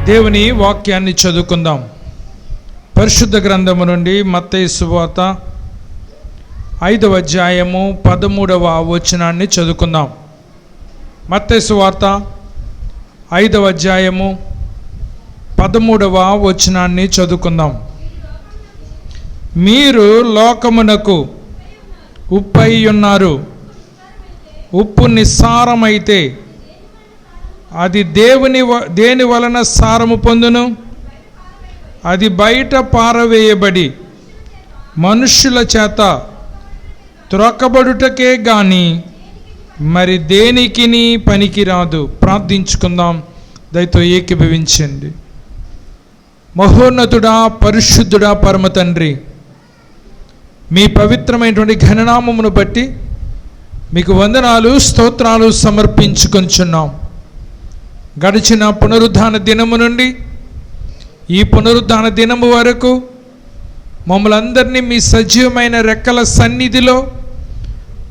దేవుని వాక్యాన్ని చదువుకుందాం. పరిశుద్ధ గ్రంథము నుండి మత్తయి సువార్త 5వ అధ్యాయము 13వ వచనాన్ని చదువుకుందాం. మత్తయి సువార్త 5వ అధ్యాయము 13వ వచనాన్ని చదువుకుందాం. మీరు లోకమునకు ఉప్పై ఉన్నారు. ఉప్పు నిస్సారమైతే అది దేని వలన సారము పొందును? అది బయట పారవేయబడి మనుష్యుల చేత త్రొక్కబడుటకే గాని మరి దేనికిని పనికిరాదు. ప్రార్థించుకుందాం. దయతో ఏకీభవించండి. మహోన్నతుడా, పరిశుద్ధుడా, పరమ తండ్రి, మీ పవిత్రమైనటువంటి ఘననామమును బట్టి మీకు వందనాలు, స్తోత్రాలు సమర్పించుకొనిచున్నాం. గడిచిన పునరుద్ధాన దినము నుండి ఈ పునరుద్ధాన దినము వరకు మమ్మల్ని అందరినీ మీ సజీవమైన రెక్కల సన్నిధిలో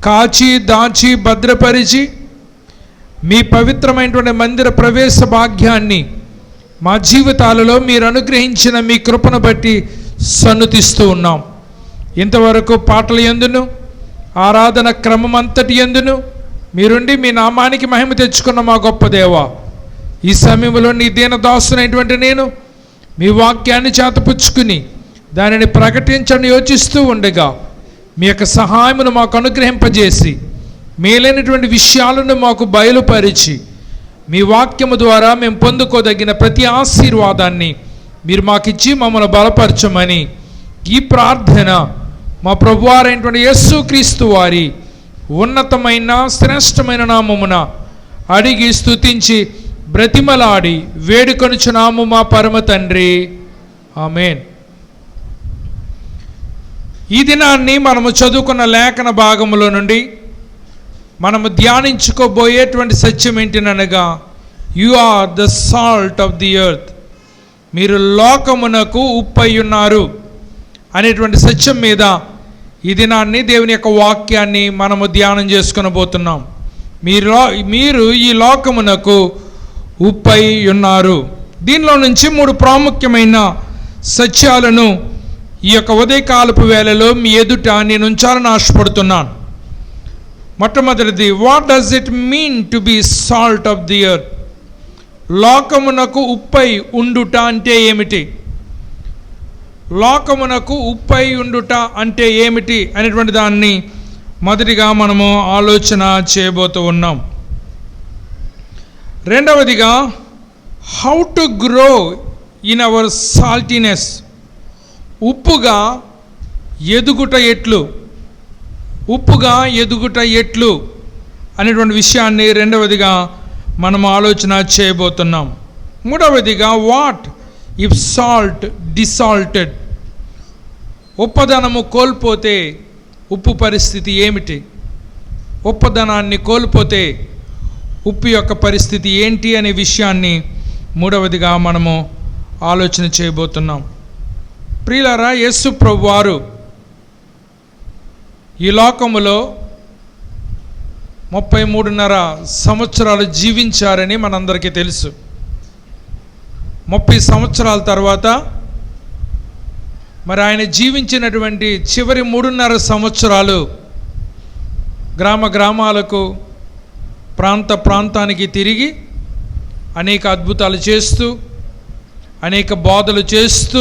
కాచి దాచి భద్రపరిచి మీ పవిత్రమైనటువంటి మందిర ప్రవేశ భాగ్యాన్ని మా జీవితాలలో మీరు అనుగ్రహించిన మీ కృపను బట్టి సన్నుతిస్తూ ఉన్నాం. ఇంతవరకు పాటల యందును ఆరాధన క్రమం అంతటి యందును మీరుండి మీ నామానికి మహిమ తెచ్చుకున్న మా గొప్ప దేవా, ఈ సమయంలో నీ దీనదాసునైనటువంటి నేను మీ వాక్యాన్ని చేతపుచ్చుకుని దానిని ప్రకటించని యోచిస్తూ ఉండగా మీ యొక్క సహాయమును మాకు అనుగ్రహింపజేసి మేలైనటువంటి విషయాలను మాకు బయలుపరిచి మీ వాక్యము ద్వారా మేము పొందుకోదగిన ప్రతి ఆశీర్వాదాన్ని మీరు మాకిచ్చి మమ్మల్ని బలపరచమని ఈ ప్రార్థన మా ప్రభువారైనటువంటి యేసుక్రీస్తు వారి ఉన్నతమైన శ్రేష్టమైన నామమున అడిగి స్తుతించి బ్రతిమలాడి వేడుకొనుచున్నాము మా పరమ తండ్రి, ఆమేన్. ఈ దినాన్ని మనము చదువుకున్న లేఖన భాగములో నుండి మనము ధ్యానించుకోబోయేటువంటి సత్యం ఏంటినగా, you are the salt of the earth. మీరు లోకమునకు ఉప్పై ఉన్నారు అనేటువంటి సత్యం మీద ఈ దినాన్ని దేవుని యొక్క వాక్యాన్ని మనము ధ్యానం చేసుకొనబోతున్నాం. మీరు ఈ లోకమునకు ఉప్పై ఉన్నారు. దీనిలో నుంచి 3 ప్రాముఖ్యమైన సత్యాలను ఈ యొక్క ఉదయకాలపు వేళలో మీ ఎదుట నేను ఉంచాలని ఆశపడుతున్నాను. మొట్టమొదటిది, what does it mean to be salt of the earth? లోకమునకు ఉప్పై ఉండుట అంటే ఏమిటి? లోకమునకు ఉప్పై ఉండుట అంటే ఏమిటి అనేటువంటి దాన్ని మొదటిగా మనము ఆలోచన చేయబోతూ ఉన్నాం. రెండవదిగా, how to grow in our saltiness. ఉప్పుగా ఎదుగుట ఎట్లు, ఉప్పుగా ఎదుగుట ఎట్లు అనేటువంటి విషయాన్ని రెండవదిగా మనము ఆలోచన చేయబోతున్నాం. మూడవదిగా, వాట్ ఇఫ్ సాల్ట్ డిసాల్టెడ్? ఉప్పదనము కోల్పోతే ఉప్పు పరిస్థితి ఏమిటి? ఉప్పదనాన్ని కోల్పోతే ఉప్పు యొక్క పరిస్థితి ఏంటి అనే విషయాన్ని మూడవదిగా మనము ఆలోచన చేయబోతున్నాం. ప్రియులారా, యేసు ప్రభువారు ఈ లోకములో 33.5 సంవత్సరాలు జీవించారని మనందరికీ తెలుసు. 30 సంవత్సరాల తర్వాత మరి ఆయన జీవించినటువంటి చివరి 3.5 సంవత్సరాలు గ్రామాలకు ప్రాంతానికి తిరిగి అనేక అద్భుతాలు చేస్తూ అనేక బోధలు చేస్తూ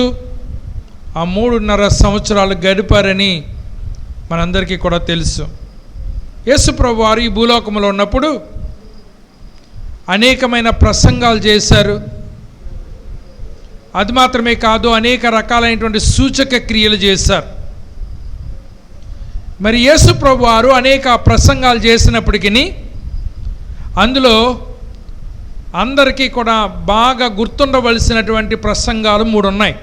ఆ 3.5 సంవత్సరాలు గడిపారని మనందరికీ కూడా తెలుసు. యేసు ప్రభువారు ఈ భూలోకంలో ఉన్నప్పుడు అనేకమైన ప్రసంగాలు చేశారు. అది మాత్రమే కాదు, అనేక రకాలైనటువంటి సూచక క్రియలు చేశారు. మరి యేసు ప్రభువారు అనేక ప్రసంగాలు చేసినప్పటికీ అందులో అందరికీ కూడా బాగా గుర్తుండవలసినటువంటి ప్రసంగాలు 3 ఉన్నాయి.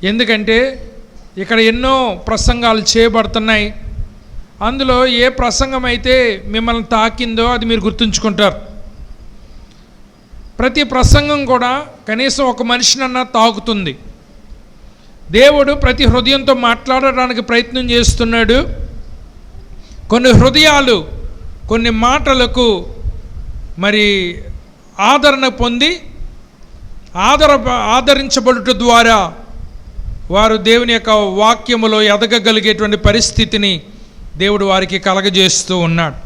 ఎందుకంటే ఇక్కడ ఎన్నో ప్రసంగాలు చేయబడుతున్నాయి. అందులో ఏ ప్రసంగం అయితే మిమ్మల్ని తాకిందో అది మీరు గుర్తుంచుకుంటారు. ప్రతి ప్రసంగం కూడా కనీసం ఒక మనిషినన్నా తాకుతుంది. దేవుడు ప్రతి హృదయంతో మాట్లాడడానికి ప్రయత్నం చేస్తున్నాడు. కొన్ని హృదయాలు కొన్ని మాటలకు మరి ఆదరణ పొంది ఆదరించబడుట ద్వారా వారు దేవుని యొక్క వాక్యములో ఎదగగలిగేటువంటి పరిస్థితిని దేవుడు వారికి కలగజేస్తూ ఉన్నాడు.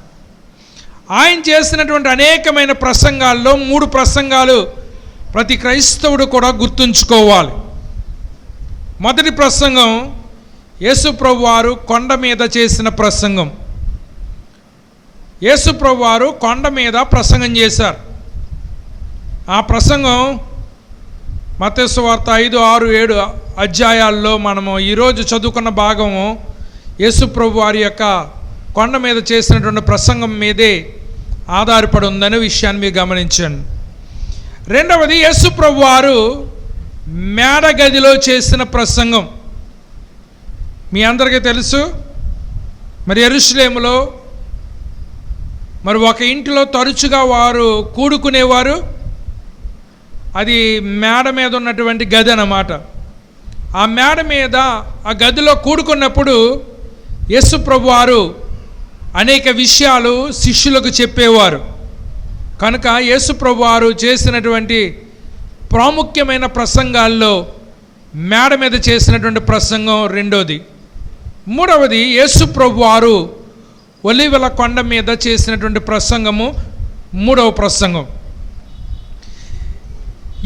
ఆయన చేసినటువంటి అనేకమైన ప్రసంగాల్లో 3 ప్రసంగాలు ప్రతి క్రైస్తవుడు కూడా గుర్తుంచుకోవాలి. మొదటి ప్రసంగం యేసు ప్రభువారు కొండ మీద చేసిన ప్రసంగం. యేసు ప్రభువారు కొండ మీద ప్రసంగం చేశారు. ఆ ప్రసంగం మత్తయి సువార్త 5, 6, 7 అధ్యాయాల్లో మనము ఈరోజు చదువుకున్న భాగము యేసు ప్రభువారి యొక్క కొండ మీద చేసినటువంటి ప్రసంగం మీదే ఆధారపడి ఉందనే విషయాన్ని మీరు గమనించండి. రెండవది యేసు ప్రభువారు మేడ గదిలో చేసిన ప్రసంగం. మీ అందరికీ తెలుసు, మరి యెరూషలేములో మరి ఒక ఇంటిలో తరచుగా వారు కూడుకునేవారు. అది మేడ మీద ఉన్నటువంటి గది అన్నమాట. ఆ మేడ మీద ఆ గదిలో కూడుకున్నప్పుడు యేసు ప్రభువారు అనేక విషయాలు శిష్యులకు చెప్పేవారు. కనుక యేసు ప్రభువారు చేసినటువంటి ప్రాముఖ్యమైన ప్రసంగాల్లో మేడ మీద చేసినటువంటి ప్రసంగం రెండోది. మూడవది యేసు ప్రభువారు ఒలీవల కొండ మీద చేసినటువంటి ప్రసంగము మూడవ ప్రసంగం.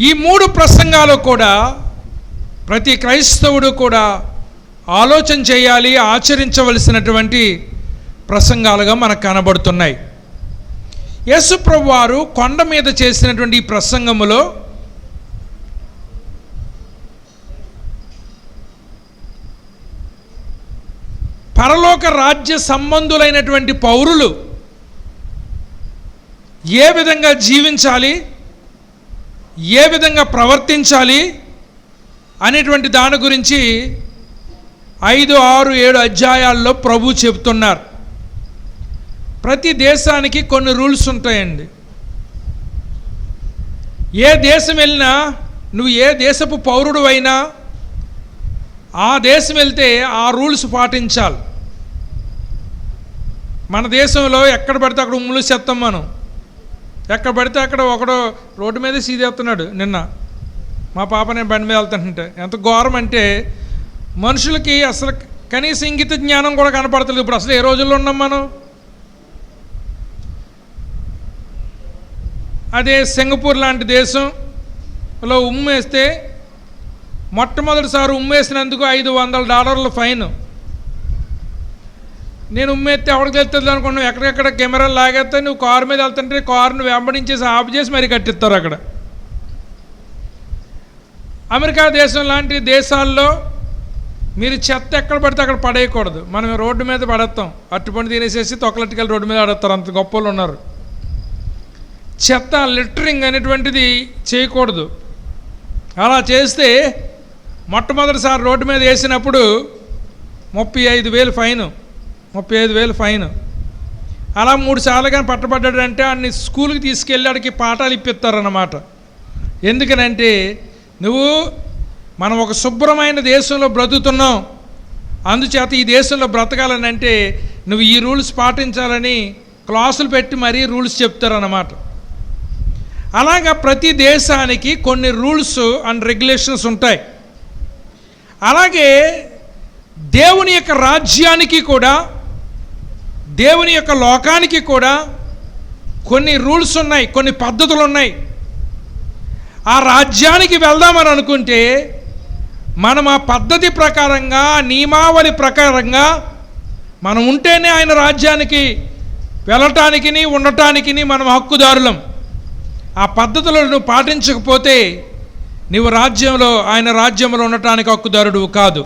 ఈ 3 ప్రసంగాలు కూడా ప్రతి క్రైస్తవుడు కూడా ఆలోచన చేయాలి, ఆచరించవలసినటువంటి ప్రసంగాలుగా మనకు కనబడుతున్నాయి. యేసు ప్రభువారు కొండ మీద చేసినటువంటి ఈ ప్రసంగములో పరలోక రాజ్య సంబంధులైనటువంటి పౌరులు ఏ విధంగా జీవించాలి, ఏ విధంగా ప్రవర్తించాలి అనేటువంటి దాని గురించి 5, 6, 7 అధ్యాయాల్లో ప్రభు చెబుతున్నారు. ప్రతి దేశానికి కొన్ని రూల్స్ ఉంటాయండి. ఏ దేశం వెళ్ళినా, నువ్వు ఏ దేశపు పౌరుడు అయినా ఆ దేశం వెళ్తే ఆ రూల్స్ పాటించాలి. మన దేశంలో ఎక్కడ పడితే అక్కడ ఉమ్ములు చెత్తాం మనం. ఎక్కడ పడితే అక్కడ ఒకడు రోడ్డు మీద సీదేస్తున్నాడు. నిన్న మా పాప నేను బండి మీద వెళ్తానంటే ఎంత ఘోరం అంటే మనుషులకి అసలు కనీస ఇంగిత జ్ఞానం కూడా కనపడతలేదు. ఇప్పుడు అసలు ఏ రోజుల్లో ఉన్నాం మనం? అదే సింగపూర్ లాంటి దేశంలో ఉమ్మేస్తే మొట్టమొదటిసారి ఉమ్మేసినందుకు $500 ఫైన్. నేను ఉమ్మేస్తే ఎవరికి వెళ్తుంది అనుకున్నావు, ఎక్కడికెక్కడ కెమెరాలు లాగేస్తే నువ్వు కారు మీద వెళ్తుంటే కారును వెంబడించేసి ఆఫ్ చేసి మరీ కట్టిస్తారు అక్కడ. అమెరికా దేశం లాంటి దేశాల్లో మీరు చెత్త ఎక్కడ పడితే అక్కడ పడేయకూడదు. మనం రోడ్డు మీద పడేస్తాం, అట్టుపండు తినేసేసి తొక్కలెట్టుకెళ్ళి రోడ్డు మీద పడేస్తారు. అంత గొప్ప వాళ్ళు ఉన్నారు. చెత్త లిటరింగ్ అనేటువంటిది చేయకూడదు. అలా చేస్తే మొట్టమొదటిసారి రోడ్డు మీద వేసినప్పుడు 35,000 ఫైను. 35,000 ఫైన్. అలా 3 సార్లు కానీ పట్టబడ్డాడంటే అన్ని స్కూల్కి తీసుకెళ్ళి ఆడికి పాఠాలు ఇప్పిస్తారన్నమాట. ఎందుకనంటే మనం ఒక శుభ్రమైన దేశంలో బ్రతుకుతున్నాం, అందుచేత ఈ దేశంలో బ్రతకాలని అంటే నువ్వు ఈ రూల్స్ పాటించాలని క్లాసులు పెట్టి మరీ రూల్స్ చెప్తారన్నమాట. అలాగా ప్రతి దేశానికి కొన్ని రూల్స్ అండ్ రెగ్యులేషన్స్ ఉంటాయి. అలాగే దేవుని యొక్క రాజ్యానికి కూడా, దేవుని యొక్క లోకానికి కూడా కొన్ని రూల్స్ ఉన్నాయి, కొన్ని పద్ధతులు ఉన్నాయి. ఆ రాజ్యానికి వెళ్దామని అనుకుంటే మనం ఆ పద్ధతి ప్రకారంగా, నియమావళి ప్రకారంగా మనం ఉంటేనే ఆయన రాజ్యానికి వెళ్ళటానికి ఉండటానికి మనం హక్కుదారులం. ఆ పద్ధతులను పాటించకపోతే నీవు ఆయన రాజ్యంలో ఉండటానికి హక్కుదారుడు కాదు.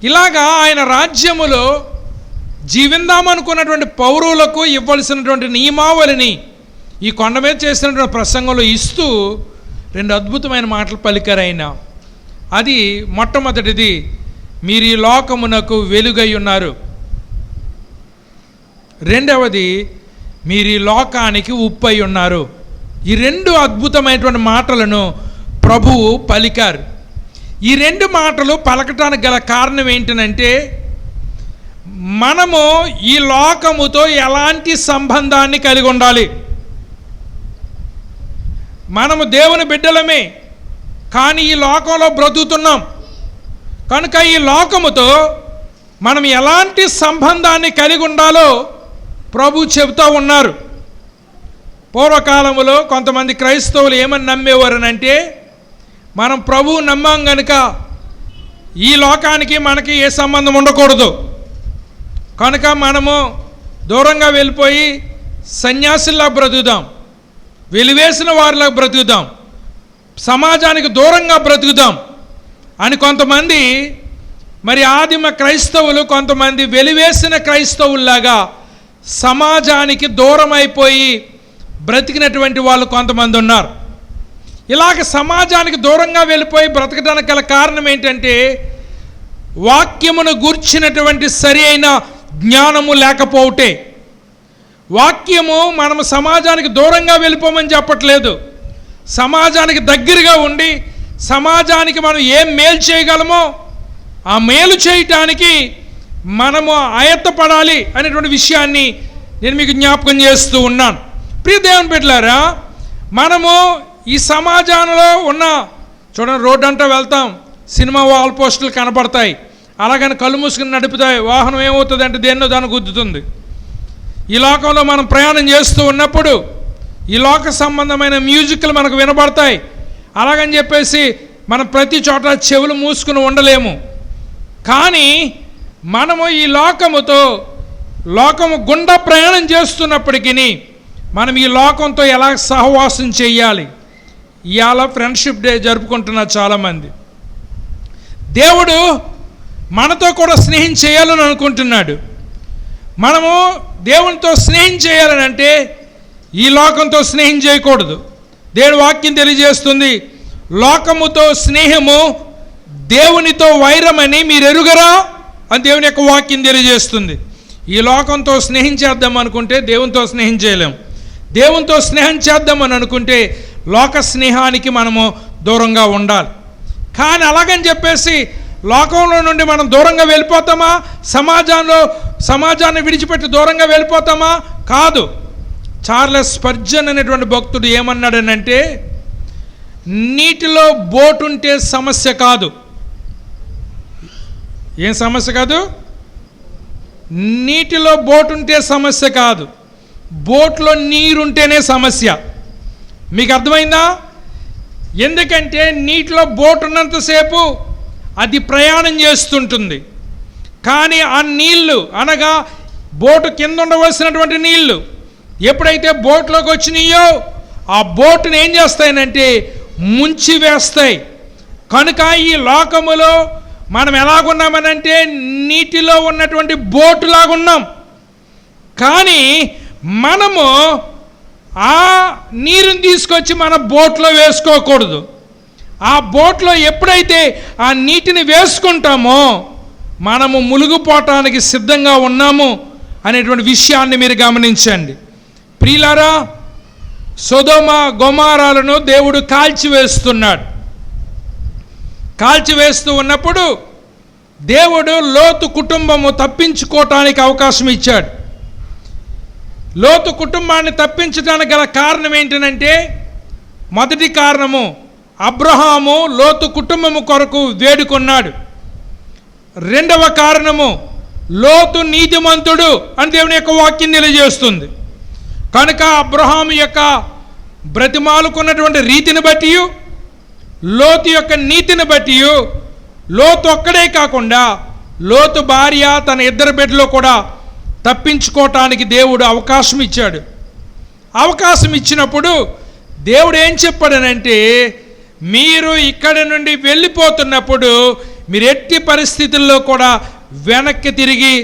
ఇలాగా ఆయన రాజ్యములో జీవిందామనుకున్నటువంటి పౌరులకు ఇవ్వాల్సినటువంటి నియమావళిని ఈ కొండ మీద చేసినటువంటి ప్రసంగంలో ఇస్తూ 2 అద్భుతమైన మాటలు పలికారు ఆయన. అది మొట్టమొదటిది, మీరు ఈ లోకమునకు వెలుగై ఉన్నారు. రెండవది, మీరు ఈ లోకానికి ఉప్పై ఉన్నారు. ఈ 2 అద్భుతమైనటువంటి మాటలను ప్రభువు పలికారు. ఈ 2 మాటలు పలకటానికి గల కారణం ఏంటంటే మనము ఈ లోకముతో ఎలాంటి సంబంధాన్ని కలిగి ఉండాలి. మనము దేవుని బిడ్డలమే, కానీ ఈ లోకంలో బ్రతుకుతున్నాం కనుక ఈ లోకముతో మనం ఎలాంటి సంబంధాన్ని కలిగి ఉండాలో ప్రభు చెబుతూ ఉన్నారు. పూర్వకాలంలో కొంతమంది క్రైస్తవులు ఏమని నమ్మేవారనంటే, మనం ప్రభువు నమ్మాం గనుక ఈ లోకానికి మనకి ఏ సంబంధం ఉండకూడదు కనుక మనము దూరంగా వెళ్ళిపోయి సన్యాసుల్లా బ్రతుకుదాం, వెలివేసిన వారిలా బ్రతుకుదాం, సమాజానికి దూరంగా బ్రతుకుదాం అని కొంతమంది, మరి ఆదిమ క్రైస్తవులు కొంతమంది వెలివేసిన క్రైస్తవుల్లాగా సమాజానికి దూరం అయిపోయి బ్రతికినటువంటి వాళ్ళు కొంతమంది ఉన్నారు. ఇలాగ సమాజానికి దూరంగా వెళ్ళిపోయి బ్రతకడానికి గల కారణం ఏంటంటే, వాక్యమును గూర్చినటువంటి సరి అయిన జ్ఞానము లేకపోవటే. వాక్యము మనము సమాజానికి దూరంగా వెళ్ళిపోమని చెప్పట్లేదు, సమాజానికి దగ్గరగా ఉండి సమాజానికి మనం ఏం మేలు చేయగలమో ఆ మేలు చేయటానికి మనము ఆయత్తపడాలి అనేటువంటి విషయాన్ని నేను మీకు జ్ఞాపకం చేస్తూ ఉన్నాను. ప్రియ దేవుని బిడ్డలారా, మనము ఈ సమాజంలో ఉన్న, చూడండి, రోడ్డు అంతా వెళ్తాం, సినిమా వాల్ పోస్టులు కనపడతాయి, అలాగని కళ్ళు మూసుకుని నడుపుతాయి, వాహనం ఏమవుతుంది అంటే దేన్నో దాన్ని గుద్దుతుంది. ఈ లోకంలో మనం ప్రయాణం చేస్తూ ఉన్నప్పుడు ఈ లోక సంబంధమైన మ్యూజిక్లు మనకు వినబడతాయి, అలాగని చెప్పేసి మనం ప్రతి చోట చెవులు మూసుకుని ఉండలేము. కానీ మనము ఈ లోకము గుండా ప్రయాణం చేస్తున్నప్పటికీ మనం ఈ లోకంతో ఎలా సహవాసం చేయాలి. ఇవాళ ఫ్రెండ్షిప్ డే జరుపుకుంటున్నారు చాలామంది. దేవుడు మనతో కూడా స్నేహం చేయాలని అనుకుంటున్నాడు. మనము దేవునితో స్నేహం చేయాలని అంటే ఈ లోకంతో స్నేహం చేయకూడదు. దేవుని వాక్యం తెలియజేస్తుంది, లోకముతో స్నేహము దేవునితో వైరమని మీరు ఎరుగరా అని దేవుని యొక్క వాక్యం తెలియజేస్తుంది. ఈ లోకంతో స్నేహం చేద్దాం అనుకుంటే దేవునితో స్నేహం చేయలేం, దేవునితో స్నేహం చేద్దామని అనుకుంటే లోక స్నేహానికి మనము దూరంగా ఉండాలి. కానీ అలాగని చెప్పేసి లోకంలో నుండి మనం దూరంగా వెళ్ళిపోతామా, సమాజాన్ని విడిచిపెట్టి దూరంగా వెళ్ళిపోతామా? కాదు. చార్లెస్ స్పర్జన్ అనేటువంటి భక్తుడు ఏమన్నాడనంటే, నీటిలో బోటు ఉంటే సమస్య కాదు. ఏం సమస్య కాదు? నీటిలో బోటు ఉంటే సమస్య కాదు, బోట్లో నీరుంటేనే సమస్య. మీకు అర్థమైందా? ఎందుకంటే నీటిలో బోటు ఉన్నంతసేపు అది ప్రయాణం చేస్తుంటుంది, కానీ ఆ నీళ్లు, అనగా బోటు కింద ఉండవలసినటువంటి నీళ్లు ఎప్పుడైతే బోట్లోకి వచ్చినాయో ఆ బోటుని ఏం చేస్తాయనంటే ముంచి వేస్తాయి. కనుక ఈ లోకములో మనం ఎలాగున్నామనంటే నీటిలో ఉన్నటువంటి బోటులాగున్నాం. కానీ మనము ఆ నీరుని తీసుకొచ్చి మన బోట్లో వేసుకోకూడదు. ఆ బోట్లో ఎప్పుడైతే ఆ నీటిని వేసుకుంటామో మనము మునిగిపోవటానికి సిద్ధంగా ఉన్నాము అనేటువంటి విషయాన్ని మీరు గమనించండి. ప్రియులారా, సొదొమ గొమొర్రాలను దేవుడు కాల్చివేస్తున్నాడు. కాల్చివేస్తూ ఉన్నప్పుడు దేవుడు లోతు కుటుంబము తప్పించుకోవటానికి అవకాశం ఇచ్చాడు. లోతు కుటుంబాన్ని తప్పించడానికి గల కారణం ఏంటంటే, మొదటి కారణము అబ్రహాము లోతు కుటుంబము కొరకు వేడుకున్నాడు. రెండవ కారణము లోతు నీతిమంతుడు అని దేవుని యొక్క వాక్యం తెలియజేస్తుంది. కనుక అబ్రహాము యొక్క బ్రతిమాలుకున్నటువంటి రీతిని బట్టి, లోతు యొక్క నీతిని బట్టి, లోతు ఒక్కడే కాకుండా లోతు భార్య తన ఇద్దరు బిడ్డలు కూడా తప్పించుకోవటానికి దేవుడు అవకాశం ఇచ్చాడు. అవకాశం ఇచ్చినప్పుడు దేవుడు ఏం చెప్పాడనంటే, మీరు ఇక్కడి నుండి వెళ్ళిపోతున్నప్పుడు మీరు ఎట్టి పరిస్థితుల్లో కూడా వెనక్కి తిరిగి,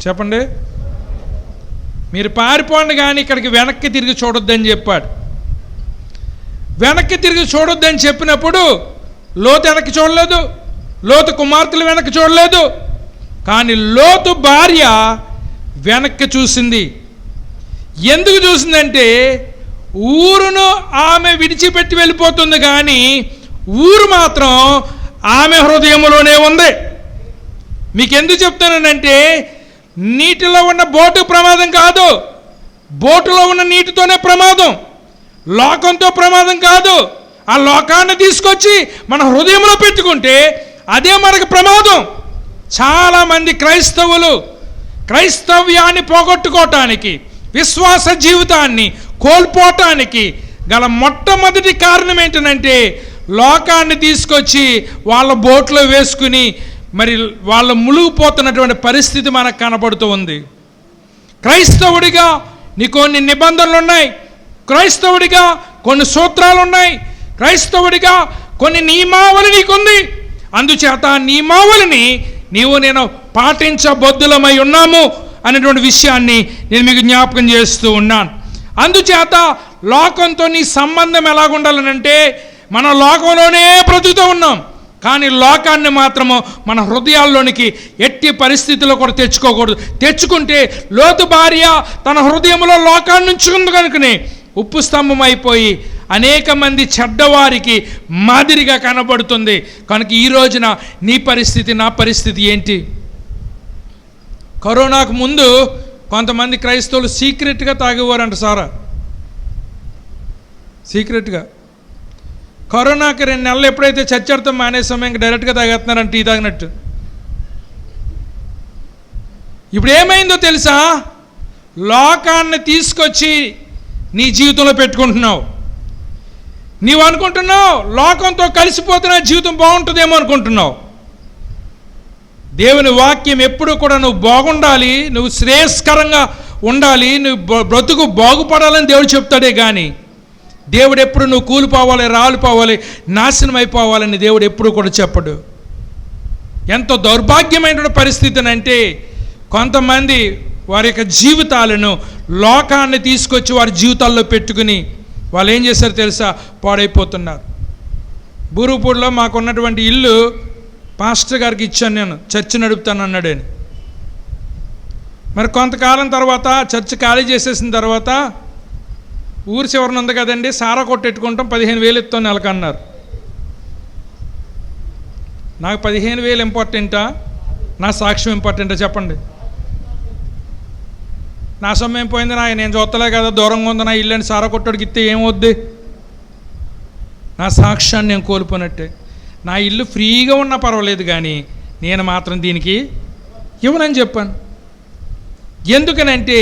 చెప్పండి, మీరు పారిపోండి కానీ ఇక్కడికి వెనక్కి తిరిగి చూడొద్దని చెప్పాడు. వెనక్కి తిరిగి చూడొద్దని చెప్పినప్పుడు లోతు వెనక్కి చూడలేదు, లోతు కుమార్తెలు వెనక్కి చూడలేదు, కానీ లోతు భార్య వెనక్కి చూసింది. ఎందుకు చూసిందంటే, ఊరును ఆమె విడిచిపెట్టి వెళ్ళిపోతుంది, కానీ ఊరు మాత్రం ఆమె హృదయంలోనే ఉంది. మీకు ఎందుకు చెప్తానంటే, నీటిలో ఉన్న బోటు ప్రమాదం కాదు, బోటులో ఉన్న నీటితోనే ప్రమాదం. లోకంతో ప్రమాదం కాదు. ఆ లోకాన్ని తీసుకొచ్చి మన హృదయంలో పెట్టుకుంటే అదే మనకు ప్రమాదం. చాలామంది క్రైస్తవ్యాన్ని పోగొట్టుకోవటానికి, విశ్వాస జీవితాన్ని కోల్పోవటానికి గల మొట్టమొదటి కారణం ఏంటంటే లోకాన్ని తీసుకొచ్చి వాళ్ళ బోట్లో వేసుకుని మరి వాళ్ళు మునిగిపోతున్నటువంటి పరిస్థితి మనకు కనబడుతూ ఉంది. క్రైస్తవుడిగా నీ కొన్ని నిబంధనలు ఉన్నాయి, క్రైస్తవుడిగా కొన్ని సూత్రాలు ఉన్నాయి, క్రైస్తవుడిగా కొన్ని నియమావళి నీకుంది. అందుచేత ఆ నియమావళిని నేను పాటించబద్దులమై ఉన్నాము అనేటువంటి విషయాన్ని నేను మీకు జ్ఞాపకం చేస్తూ ఉన్నాను. అందుచేత లోకంతో నీ సంబంధం ఎలాగుండాలనంటే మనం లోకంలోనే బ్రతుకుతూ ఉన్నాం, కానీ లోకాన్ని మాత్రము మన హృదయాల్లోనికి ఎట్టి పరిస్థితుల్లో కూడా తెచ్చుకోకూడదు. తెచ్చుకుంటే లోతు భార్య తన హృదయంలో లోకాన్ని ఉంచుకుంది కనుకనే ఉప్పు స్తంభం అయిపోయి అనేక మంది చెడ్డవారికి మాదిరిగా కనబడుతుంది. కనుక ఈ రోజున నీ పరిస్థితి, నా పరిస్థితి ఏంటి? కరోనాకు ముందు కొంతమంది క్రైస్తవులు సీక్రెట్గా తాగేవారంట సారా, సీక్రెట్గా. కరోనాకి 2 నెలలు ఎప్పుడైతే చర్చతో మానేసామో ఇంక డైరెక్ట్గా తాగేస్తున్నారంట టీ తాగినట్టు. ఇప్పుడు ఏమైందో తెలుసా? లోకాన్ని తీసుకొచ్చి నీ జీవితంలో పెట్టుకుంటున్నావు. నీవు అనుకుంటున్నావు లోకంతో కలిసిపోతే నా జీవితం బాగుంటుందేమో అనుకుంటున్నావు. దేవుని వాక్యం ఎప్పుడు కూడా నువ్వు బాగుండాలి, నువ్వు శ్రేయస్కరంగా ఉండాలి, నువ్వు బ్రతుకు బాగుపడాలని దేవుడు చెప్తాడే కానీ దేవుడు ఎప్పుడు నువ్వు కూలిపోవాలి, రాలిపోవాలి, నాశనం అయిపోవాలని దేవుడు ఎప్పుడు కూడా చెప్పడు. ఎంతో దౌర్భాగ్యమైన పరిస్థితి అంటే కొంతమంది వారి యొక్క జీవితాలను లోకాన్ని తీసుకొచ్చి వారి జీవితాల్లో పెట్టుకుని వాళ్ళు ఏం చేశారు తెలుసా? పాడైపోతున్నారు. బూరుగుపూడిలో మాకున్నటువంటి ఇల్లు పాస్టర్ గారికి ఇచ్చాను, నేను చర్చి నడుపుతాను అన్నాడని. మరి కొంతకాలం తర్వాత చర్చి ఖాళీ చేసేసిన తర్వాత ఊరి చివరన ఉంది కదండి, సారా కొట్టెట్టుకుంటాం, 15,000 ఇస్తాం నెలకన్నారు. నాకు 15,000 ఇంపార్టెంటా, నా సాక్ష్యం ఇంపార్టెంటా చెప్పండి? నా సొమ్మేం పోయింది, నేను చూస్తలే కదా, దూరంగా ఉంది నా ఇల్లు అని సారా కొట్టడికి ఇస్తే ఏమవుద్ది? నా సాక్ష్యాన్ని నేను కోల్పోయినట్టే. నా ఇల్లు ఫ్రీగా ఉన్నా పర్వాలేదు కానీ నేను మాత్రం దీనికి ఇవ్వనని చెప్పాను. ఎందుకనంటే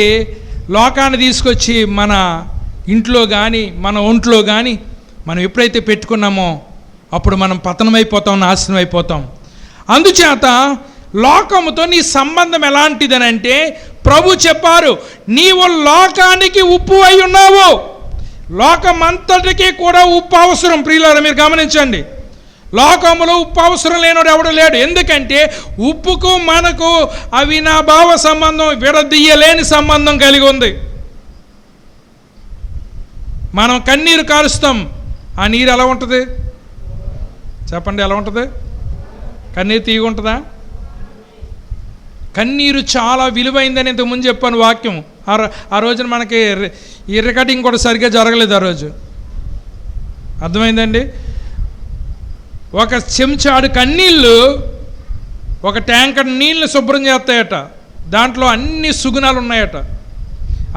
లోకాన్ని తీసుకొచ్చి మన ఇంట్లో కానీ మన ఒంట్లో కానీ మనం ఎప్పుడైతే పెట్టుకున్నామో అప్పుడు మనం పతనమైపోతాం, నాశనం అయిపోతాం. అందుచేత లోకముతో నీ సంబంధం ఎలాంటిదనంటే ప్రభు చెప్పారు, నీవు లోకానికి ఉప్పు అయి ఉన్నావు. లోకమంతటికి కూడా ఉప్పు అవసరం. ప్రియులారా మీరు గమనించండి, లోకములో ఉప్పు అవసరం లేనివాడు ఎవడు లేడు. ఎందుకంటే ఉప్పుకు మనకు అవినాభావ సంబంధం, విడదీయలేని సంబంధం కలిగి ఉంది. మనం కన్నీరు కారుస్తాం, ఆ నీరు ఎలా ఉంటుంది చెప్పండి? ఎలా ఉంటుంది? కన్నీరు తీగ ఉంటుందా? కన్నీరు చాలా విలువైందని ఇంతకుముందు చెప్పాను వాక్యం. ఆ రోజున మనకి ఈ రికార్డింగ్ కూడా సరిగ్గా జరగలేదు ఆ రోజు. అర్థమైందండి? ఒక చెంచాడు కన్నీళ్ళు ఒక ట్యాంకర్ నీళ్ళు శుభ్రం చేస్తాయట, దాంట్లో అన్ని సుగుణాలు ఉన్నాయట.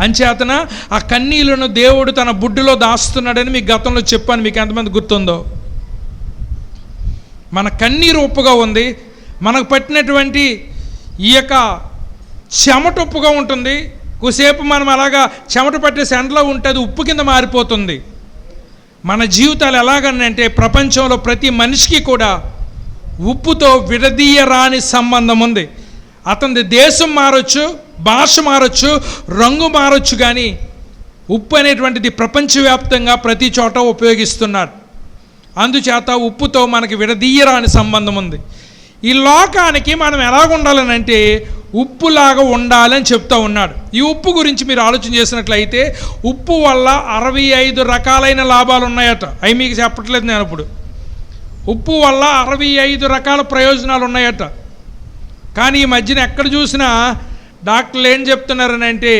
అంచేతన ఆ కన్నీళ్లను దేవుడు తన బుడ్డులో దాస్తున్నాడని మీకు గతంలో చెప్పాను, మీకు ఎంతమంది గుర్తుందో. మన కన్నీరు ఉప్పుగా ఉంది, మనకు పట్టినటువంటి ఈ యొక్క చెమట ఉప్పుగా ఉంటుంది. కొద్దిసేపు మనం అలాగా చెమట పట్టేసి ఎండలో ఉంటే అది ఉప్పు కింద మారిపోతుంది. మన జీవితాలు ఎలాగనంటే ప్రపంచంలో ప్రతి మనిషికి కూడా ఉప్పుతో విడదీయరాని సంబంధం ఉంది. అతని దేశం మారొచ్చు, భాష మారొచ్చు, రంగు మారొచ్చు, కానీ ఉప్పు అనేటువంటిది ప్రపంచవ్యాప్తంగా ప్రతి చోట ఉపయోగిస్తున్నారు. అందుచేత ఉప్పుతో మనకి విడదీయరాని సంబంధం ఉంది. ఈ లోకానికి మనం ఎలాగుండాలనంటే ఉప్పులాగా ఉండాలని చెప్తూ ఉన్నాడు. ఈ ఉప్పు గురించి మీరు ఆలోచన చేసినట్లయితే ఉప్పు వల్ల 65 రకాలైన లాభాలు ఉన్నాయట. అవి మీకు చెప్పట్లేదు నేను ఇప్పుడు. ఉప్పు వల్ల 65 రకాల ప్రయోజనాలు ఉన్నాయట. కానీ ఈ మధ్యన ఎక్కడ చూసినా డాక్టర్లు ఏం చెప్తున్నారని అంటే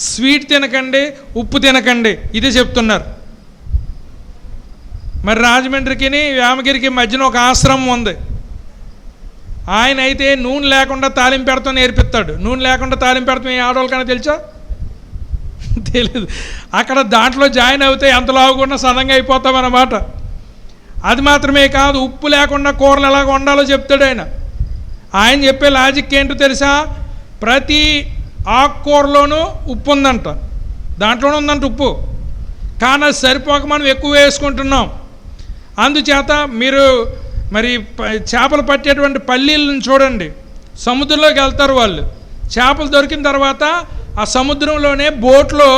స్వీట్ తినకండి, ఉప్పు తినకండి, ఇదే చెప్తున్నారు. మరి రాజమండ్రికి వేమగిరికి మధ్యన ఒక ఆశ్రమం ఉంది. ఆయన అయితే నూనె లేకుండా తాలింపు పెడతాం నేర్పిస్తాడు. నూనె లేకుండా తాలింపు పెడతాం ఏ ఆడవాళ్ళకన్నా తెలుసా? తెలియదు. అక్కడ దాంట్లో జాయిన్ అవుతే ఎంత లావుకున్నా సన్నంగా అయిపోతాం అన్నమాట. అది మాత్రమే కాదు, ఉప్పు లేకుండా కూరలు ఎలాగ వండాలో చెప్తాడు ఆయన. ఆయన చెప్పే లాజిక్ ఏంటో తెలుసా? ప్రతి ఆకుకూరలోనూ ఉప్పు ఉందంట, దాంట్లోనే ఉందంట ఉప్పు. కానీ అది సరిపోక మనం ఎక్కువ వేసుకుంటున్నాం. అందుచేత మీరు మరి చేపలు పట్టేటువంటి పల్లీలను చూడండి, సముద్రంలోకి వెళ్తారు వాళ్ళు. చేపలు దొరికిన తర్వాత ఆ సముద్రంలోనే బోట్లో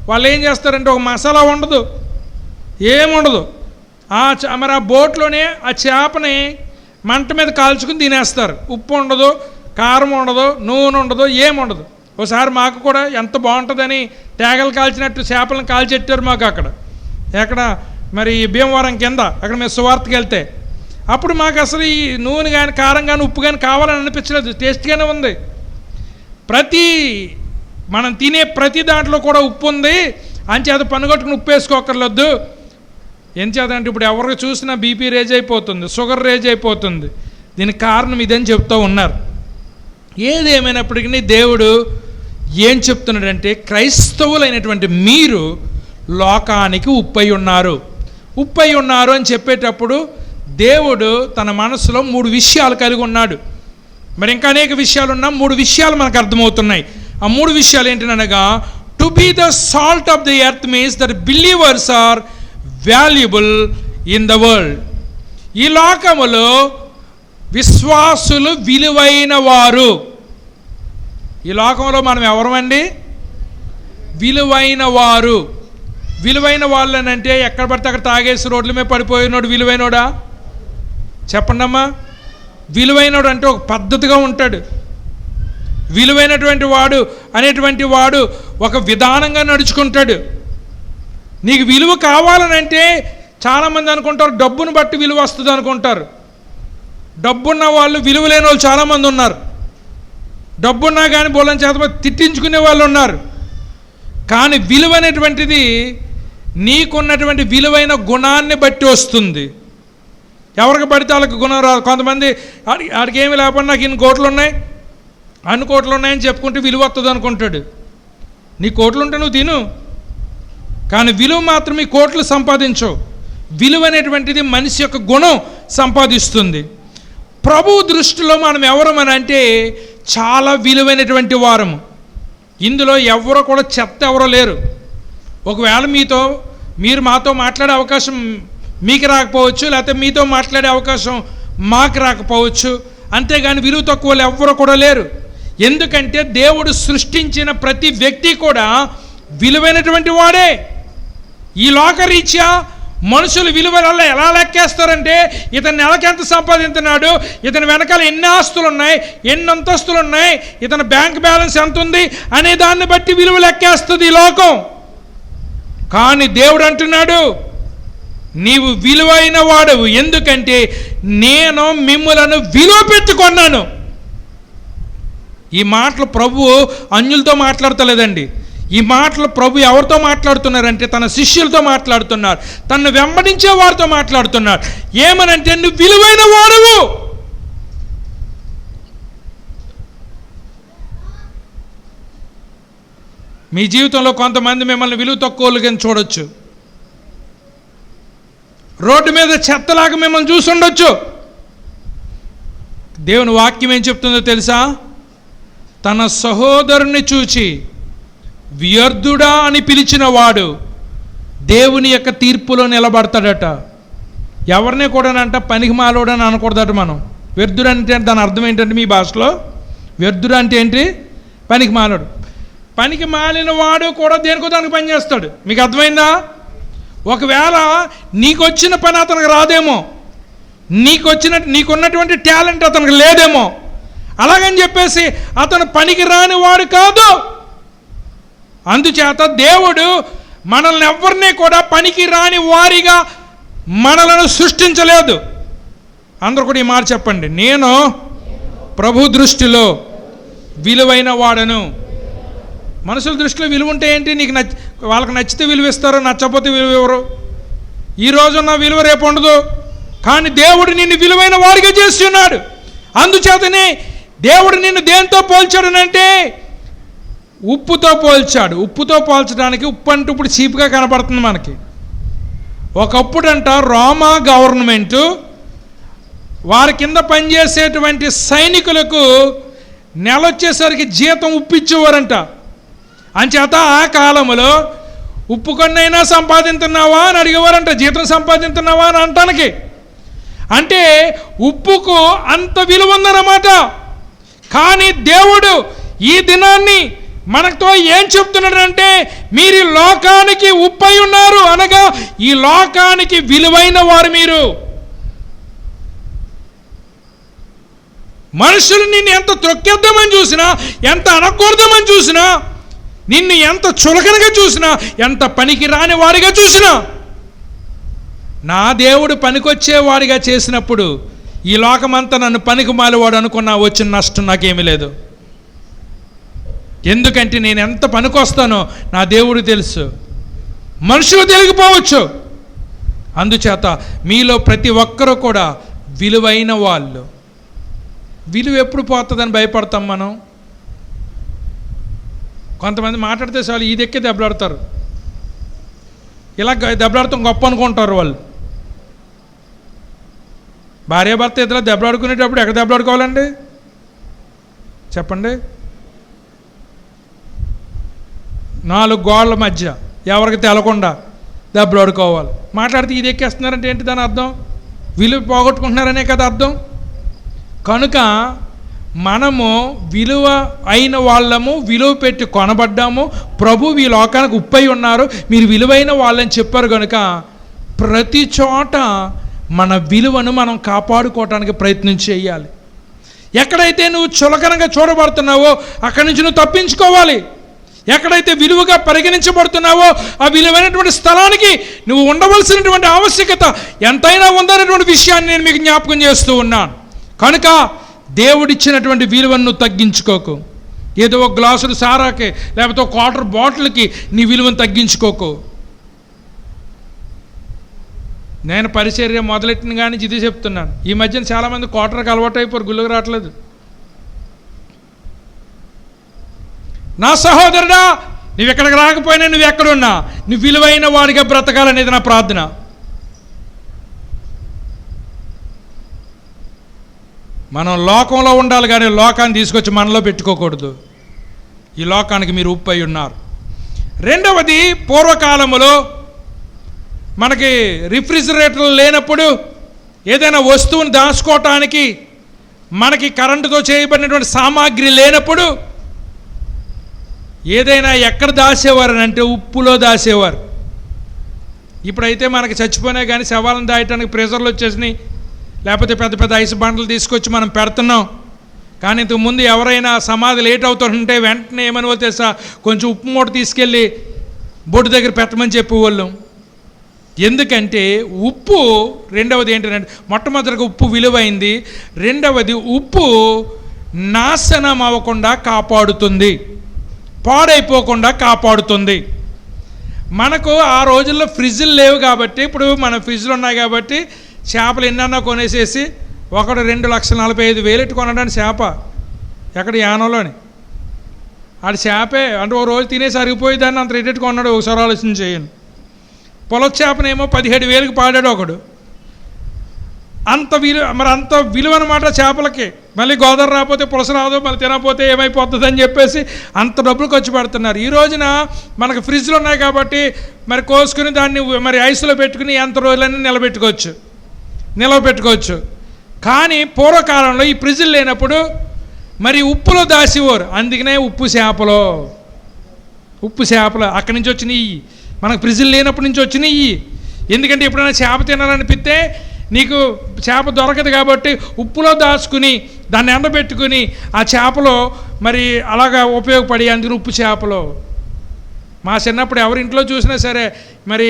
వాళ్ళు ఏం చేస్తారంటే, ఒక మసాలా ఉండదు, ఏముండదు. మరి ఆ బోట్లోనే ఆ చేపని మంట మీద కాల్చుకుని తినేస్తారు. ఉప్పు ఉండదు, కారం ఉండదు, నూనె ఉండదు, ఏముండదు. ఒకసారి మాకు కూడా ఎంత బాగుంటుందని తేగలు కాల్చినట్టు చేపలను కాల్చెట్టారు మాకు అక్కడ. ఎక్కడ మరి భీమవరం కింద, అక్కడ మేము సువార్తకి వెళ్తే. అప్పుడు మాకు అసలు ఈ నూనె కానీ కారం కానీ ఉప్పు కానీ కావాలని అనిపించలేదు, టేస్ట్గానే ఉంది. మనం తినే ప్రతి దాంట్లో కూడా ఉప్పు ఉంది, అంచేత పనుగొట్టుకుని ఉప్పు వేసుకోకర్లేదు. ఎంచేతంటే ఇప్పుడు ఎవరికి చూసినా బీపీ రేజ్ అయిపోతుంది, షుగర్ రేజ్ అయిపోతుంది. దీనికి కారణం ఇదని చెప్తూ ఉన్నారు. ఏది ఏమైనప్పటికీ దేవుడు ఏం చెప్తున్నాడంటే, క్రైస్తవులైనటువంటి మీరు లోకానికి ఉప్పై ఉన్నారు. ఉప్పై ఉన్నారు అని చెప్పేటప్పుడు దేవుడు తన మనసులో 3 విషయాలు కలిగి ఉన్నాడు. మరి ఇంకా అనేక విషయాలు ఉన్నా 3 విషయాలు మనకు అర్థమవుతున్నాయి. ఆ 3 విషయాలు ఏంటనగా, to be the salt of the earth means that believers are valuable in the world. ఈ లోకములో విశ్వాసులు విలువైన వారు. ఈ లోకంలో మనం ఎవరమండి? విలువైన వారు. విలువైన వాళ్ళు అని అంటే ఎక్కడ పడితే అక్కడ తాగేసి రోడ్ల మీద పడిపోయినోడు విలువైనోడా? చెప్పండి అమ్మా. విలువైనోడు అంటే ఒక పద్ధతిగా ఉంటాడు. విలువైనటువంటి వాడు అనేటువంటి వాడు ఒక విధానంగా నడుచుకుంటాడు. నీకు విలువ కావాలనంటే చాలామంది అనుకుంటారు డబ్బును బట్టి విలువ వస్తుంది అనుకుంటారు. డబ్బున్న వాళ్ళు విలువ లేని వాళ్ళు చాలామంది ఉన్నారు. డబ్బున్నా కానీ బోలని చేత తిట్టించుకునే వాళ్ళు ఉన్నారు. కానీ విలువ అనేటువంటిది నీకున్నటువంటి విలువైన గుణాన్ని బట్టి వస్తుంది. ఎవరికి పడితే వాళ్ళకి గుణం రాదు. కొంతమంది ఆడికి ఏమి లేకపోతే నాకు ఇన్ని కోట్లు ఉన్నాయి, అన్ని కోట్లు ఉన్నాయని చెప్పుకుంటే విలువ వస్తుంది అనుకుంటాడు. నీ కోట్లు ఉంటే నువ్వు తిను, కానీ విలువ మాత్రం ఈ కోట్లు సంపాదించవు. విలువ అనేటువంటిది మనిషి యొక్క గుణం సంపాదిస్తుంది. ప్రభు దృష్టిలో మనం ఎవరమని అంటే చాలా విలువైనటువంటి వారము. ఇందులో ఎవరో కూడా చెత్త ఎవరో లేరు. ఒకవేళ మీరు మాతో మాట్లాడే అవకాశం మీకు రాకపోవచ్చు, లేకపోతే మీతో మాట్లాడే అవకాశం మాకు రాకపోవచ్చు. అంతేగాని విలువ తక్కువ వాళ్ళు ఎవ్వరూ కూడా లేరు. ఎందుకంటే దేవుడు సృష్టించిన ప్రతి వ్యక్తి కూడా విలువైనటువంటి వాడే. ఈ లోకరీత్యా మనుషులు విలువ ఎలా లెక్కేస్తారంటే, ఇతను నెలకి ఎంత సంపాదించున్నాడు, ఇతని వెనకాల ఎన్ని ఆస్తులు ఉన్నాయి, ఎన్ని అంతస్తులు ఉన్నాయి, ఇతని బ్యాంక్ బ్యాలెన్స్ ఎంత ఉంది అనే దాన్ని బట్టి విలువ లెక్కేస్తుంది ఈ లోకం. కానీ దేవుడు అంటున్నాడు, నీవు విలువైన వాడవు, ఎందుకంటే నేను మిమ్ములను విలువ పెట్టుకున్నాను. ఈ మాటలు ప్రభువు అన్యులతో మాట్లాడతలేదండి. ఈ మాటలు ప్రభు ఎవరితో మాట్లాడుతున్నారంటే తన శిష్యులతో మాట్లాడుతున్నారు, తనను వెంబడించే వారితో మాట్లాడుతున్నారు. ఏమనంటే నువ్వు విలువైన వాడవు. మీ జీవితంలో కొంతమంది మిమ్మల్ని విలువ తక్కువలుగా చూడొచ్చు. రోడ్డు మీద చెత్తలాగా మిమ్మల్ని చూసి ఉండొచ్చు. దేవుని వాక్యం ఏం చెప్తుందో తెలుసా? తన సహోదరుని చూచి వ్యర్థుడా అని పిలిచిన వాడు దేవుని యొక్క తీర్పులో నిలబడతాడట. ఎవరిని కూడానంట పనికి మాలోడని అనకూడదట. మనం వ్యర్థుడు అంటే దాని అర్థం ఏంటంటే, మీ భాషలో వ్యర్థుడు అంటే ఏంటి? పనికి మాలోడు. పనికి మాలిన వాడు కూడా దేనికో దానికి పని చేస్తాడు. మీకు అర్థమైందా? ఒకవేళ నీకొచ్చిన పని అతనికి రాదేమో, నీకున్నటువంటి టాలెంట్ అతనికి లేదేమో, అలాగని చెప్పేసి అతను పనికి రాని వాడు కాదు. అందుచేత దేవుడు మనల్ని ఎవరిని కూడా పనికి రాని వారిగా మనలను సృష్టించలేదు. అందరూ కూడా ఈ మాట చెప్పండి, నేను ప్రభు దృష్టిలో విలువైన వాడను. మనుషుల దృష్టిలో విలువ ఉంటే ఏంటి? నీకు వాళ్ళకి నచ్చితే విలువ ఇస్తారు, నచ్చకపోతే విలువ ఇవ్వరు. ఈరోజున్న విలువ రేపు ఉండదు. కానీ దేవుడు నిన్ను విలువైన వాడిగా చేస్తున్నాడు. అందుచేతనే దేవుడు నిన్ను దేంతో పోల్చాడనంటే ఉప్పుతో పోల్చాడు. ఉప్పుతో పోల్చడానికి ఉప్పు అంటే ఇప్పుడు చీప్గా కనపడుతుంది మనకి. ఒకప్పుడంట రోమా గవర్నమెంటు వారి కింద పనిచేసేటువంటి సైనికులకు నెల వచ్చేసరికి జీతం ఉప్పిచ్చేవారంట. అంచేత ఆ కాలంలో ఉప్పు కొన్నైనా సంపాదించున్నావా అని అడిగేవారంట, జీతం సంపాదించున్నావా అని అంటానికి. అంటే ఉప్పుకు అంత విలువ ఉందన్నమాట. కానీ దేవుడు ఈ దినాన్ని మనతో ఏం చెప్తున్నాడంటే, మీరు ఈ లోకానికి ఉప్పై ఉన్నారు, అనగా ఈ లోకానికి విలువైన వారు మీరు. మనుషులు నిన్ను ఎంత త్రొక్కేద్దామని చూసినా, ఎంత అనకూడదామని చూసినా, నిన్ను ఎంత చులకనగా చూసినా, ఎంత పనికి రాని వారిగా చూసినా, నా దేవుడు పనికొచ్చేవాడిగా చేసినప్పుడు ఈ లోకమంతా నన్ను పనికి మాలివాడు అనుకున్నా వచ్చిన నష్టం నాకేమీ లేదు. ఎందుకంటే నేను ఎంత పనికొస్తానో నా దేవుడు తెలుసు, మనుషులు తెలియకపోవచ్చు. అందుచేత మీలో ప్రతి ఒక్కరూ కూడా విలువైన వాళ్ళు. విలువ ఎప్పుడు పోతుందని భయపడతాం మనం. కొంతమంది మాట్లాడితే చాలు ఈ దెక్కే దెబ్బలాడతారు, ఇలా దెబ్బలాడతాం గొప్ప అనుకుంటారు వాళ్ళు. భార్యాభర్త ఇద్దరు దెబ్బలాడుకునేటప్పుడు ఎక్కడ దెబ్బలాడుకోవాలండి చెప్పండి? 4 గోడల మధ్య ఎవరికి తెలకుండా దెబ్బలాడుకోవాలి. మాట్లాడితే ఇది ఎక్కేస్తున్నారంటే ఏంటి దాని అర్థం? విలువ పోగొట్టుకుంటున్నారనే కదా అర్థం. కనుక మనము విలువ అయిన వాళ్ళము, విలువ పెట్టి కొనబడ్డాము. ప్రభు ఈ లోకానికి ఉప్పై ఉన్నారు, మీరు విలువైన వాళ్ళని చెప్పారు. కనుక ప్రతి చోట మన విలువను మనం కాపాడుకోవటానికి ప్రయత్నం చేయాలి. ఎక్కడైతే నువ్వు చులకనగా చూడబడుతున్నావో అక్కడి నుంచి నువ్వు తప్పించుకోవాలి. ఎక్కడైతే విలువగా పరిగణించబడుతున్నావో ఆ విలువైనటువంటి స్థలానికి నువ్వు ఉండవలసినటువంటి ఆవశ్యకత ఎంతైనా ఉందనేటువంటి విషయాన్ని నేను మీకు జ్ఞాపకం చేస్తూ ఉన్నాను. కనుక దేవుడిచ్చినటువంటి విలువను నువ్వు తగ్గించుకోకు. ఏదో ఒక గ్లాసులు సారాకి లేకపోతే ఒక క్వార్టర్ బాటిల్కి నీ విలువను తగ్గించుకోకు. నేను పరిచర్య మొదలెట్టిన కానీ ఇది చెప్తున్నాను. ఈ మధ్యన చాలామంది క్వార్టర్కి అలవాటు అయిపోరు, గుళ్ళకి రావట్లేదు. నా సహోదరుడా, నువ్వు ఎక్కడికి రాకపోయినా నువ్వు ఎక్కడున్నా నువ్వు విలువైన వాడిగా బ్రతకాలనేది నా ప్రార్థన. మనం లోకంలో ఉండాలి కానీ లోకాన్ని తీసుకొచ్చి మనలో పెట్టుకోకూడదు. ఈ లోకానికి మీరు ఉప్పై ఉన్నారు. రెండవది, పూర్వకాలములో మనకి రిఫ్రిజిరేటర్లు లేనప్పుడు ఏదైనా వస్తువుని దాచుకోవటానికి మనకి కరెంటుతో చేయబడినటువంటి సామాగ్రి లేనప్పుడు ఏదైనా ఎక్కడ దాచేవారు అంటే ఉప్పులో దాచేవారు. ఇప్పుడైతే మనకి చచ్చిపోయినా కానీ శవాలను దాయటానికి ప్రెజర్లు వచ్చేసినాయి, లేకపోతే పెద్ద పెద్ద ఐస్ బండలు తీసుకొచ్చి మనం పెడుతున్నాం. కానీ ఇంతకుముందు ఎవరైనా సమాధి లేట్ అవుతుంటే వెంటనే ఏమని తెలుసా, కొంచెం ఉప్పు మూట తీసుకెళ్ళి బొడ్డు దగ్గర పెట్టమని చెప్పేవాళ్ళం. ఎందుకంటే ఉప్పు, రెండవది ఏంటంటే మొట్టమొదటిగా ఉప్పు విలువైంది, రెండవది ఉప్పు నాశనం అవ్వకుండా కాపాడుతుంది, పాడైపోకుండా కాపాడుతుంది. మనకు ఆ రోజుల్లో ఫ్రిడ్జ్లు లేవు కాబట్టి, ఇప్పుడు మన ఫ్రిడ్జ్లు ఉన్నాయి కాబట్టి చేపలు ఎన్నన్నా కొనేసేసి ఒకడు 2,45,000 కొనడానికి చేప ఎక్కడ యానంలోని ఆడు చేపే అంటే ఓ రోజు తినేసి అరిగిపోయి దాన్ని అంత రేటెట్ కొన్నాడు. ఒకసారి ఆలోచన చేయండి. పొలం చేపనేమో 17,000కి పాడాడు ఒకడు. అంత విలువ అనమాట చేపలకి. మళ్ళీ గోదావరి రాకపోతే పులస రాదు, మళ్ళీ తినకపోతే ఏమైపోతుంది అని చెప్పేసి అంత డబ్బులు ఖర్చు పెడుతున్నారు. ఈ రోజున మనకు ఫ్రిడ్జ్లు ఉన్నాయి కాబట్టి మరి కోసుకుని దాన్ని మరి ఐస్లో పెట్టుకుని ఎంత రోజులన్నీ నిలవబెట్టుకోవచ్చు. కానీ పూర్వకాలంలో ఈ ఫ్రిడ్జ్లు లేనప్పుడు మరి ఉప్పులో దాసేవారు. అందుకనే ఉప్పు చేపలు అక్కడి నుంచి వచ్చినాయి, మనకు ఫ్రిడ్జ్లు లేనప్పటి నుంచి వచ్చినాయి. ఎందుకంటే ఎప్పుడైనా చేప తినాలనిపిస్తే నీకు చేప దొరకదు కాబట్టి ఉప్పులో దాచుకుని దాన్ని ఎండబెట్టుకుని ఆ చేపలో మరి అలాగా ఉపయోగపడి అందుకని ఉప్పు చేపలు. మా చిన్నప్పుడు ఎవరింట్లో చూసినా సరే మరి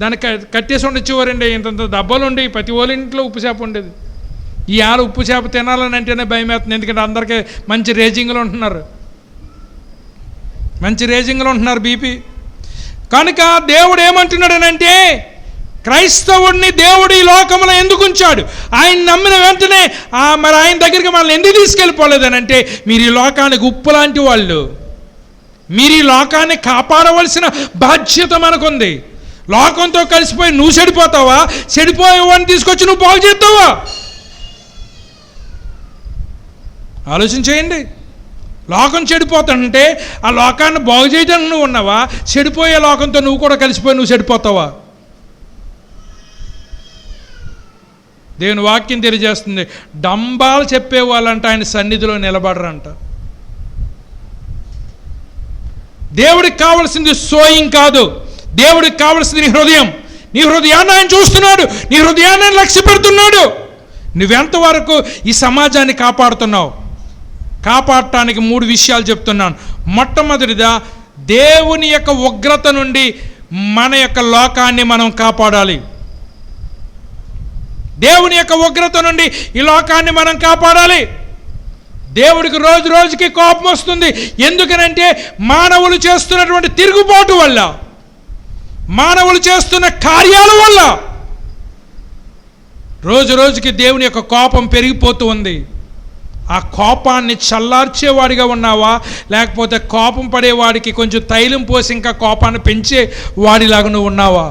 దాన్ని కట్టేసి ఉండొచ్చేవారండి. ఇంత డబ్బాలు ఉండి ప్రతి వాళ్ళ ఇంట్లో ఉప్పు చేప ఉండేది. ఈ ఉప్పు చేప తినాలని అంటేనే భయం వేస్తుంది. ఎందుకంటే అందరికీ మంచి రేజింగ్లు ఉంటున్నారు బీపీ. కనుక దేవుడు ఏమంటున్నాడనంటే, క్రైస్తవుడిని దేవుడు ఈ లోకంలో ఎందుకు ఉంచాడు? ఆయన నమ్మిన వెంటనే మరి ఆయన దగ్గరికి మనల్ని ఎందుకు తీసుకెళ్ళిపోలేదనంటే, మీరు ఈ లోకానికి ఉప్పు లాంటి వాళ్ళు, మీరు ఈ లోకాన్ని కాపాడవలసిన బాధ్యత మనకుంది. లోకంతో కలిసిపోయి నువ్వు చెడిపోతావా, చెడిపోయేవాడిని తీసుకొచ్చి నువ్వు బాగు చేస్తావా? ఆలోచన చేయండి. లోకం చెడిపోతుంటే ఆ లోకాన్ని బాగు చేయడానికి నువ్వు ఉన్నావా, చెడిపోయే లోకంతో నువ్వు కూడా కలిసిపోయి నువ్వు చెడిపోతావా? దేవుని వాక్యం తెలియజేస్తుంది, డంబాలు చెప్పేవాళ్ళంట ఆయన సన్నిధిలో నిలబడరంట. దేవుడికి కావాల్సింది సోయింగ్ కాదు, దేవుడికి కావాల్సింది నీ హృదయం. నీ హృదయాన్ని ఆయన చూస్తున్నాడు, నీ హృదయాన్ని ఆయన లక్ష్య పెడుతున్నాడు. నువ్వెంతవరకు ఈ సమాజాన్ని కాపాడుతున్నావు? కాపాడటానికి 3 విషయాలు చెప్తున్నాను. మొట్టమొదటిదా, దేవుని యొక్క ఉగ్రత నుండి మన యొక్క లోకాన్ని మనం కాపాడాలి. దేవుని యొక్క ఉగ్రత నుండి ఈ లోకాన్ని మనం కాపాడాలి. దేవుడికి రోజు రోజుకి కోపం వస్తుంది. ఎందుకనంటే మానవులు చేస్తున్నటువంటి తిరుగుబాటు వల్ల, మానవులు చేస్తున్న కార్యాల వల్ల రోజు రోజుకి దేవుని యొక్క కోపం పెరిగిపోతూ ఉంది. ఆ కోపాన్ని చల్లార్చేవాడిగా ఉన్నావా, లేకపోతే కోపం పడేవాడికి కొంచెం తైలం పోసి ఇంకా కోపాన్ని పెంచే వాడిలాగా నువ్వు ఉన్నావా?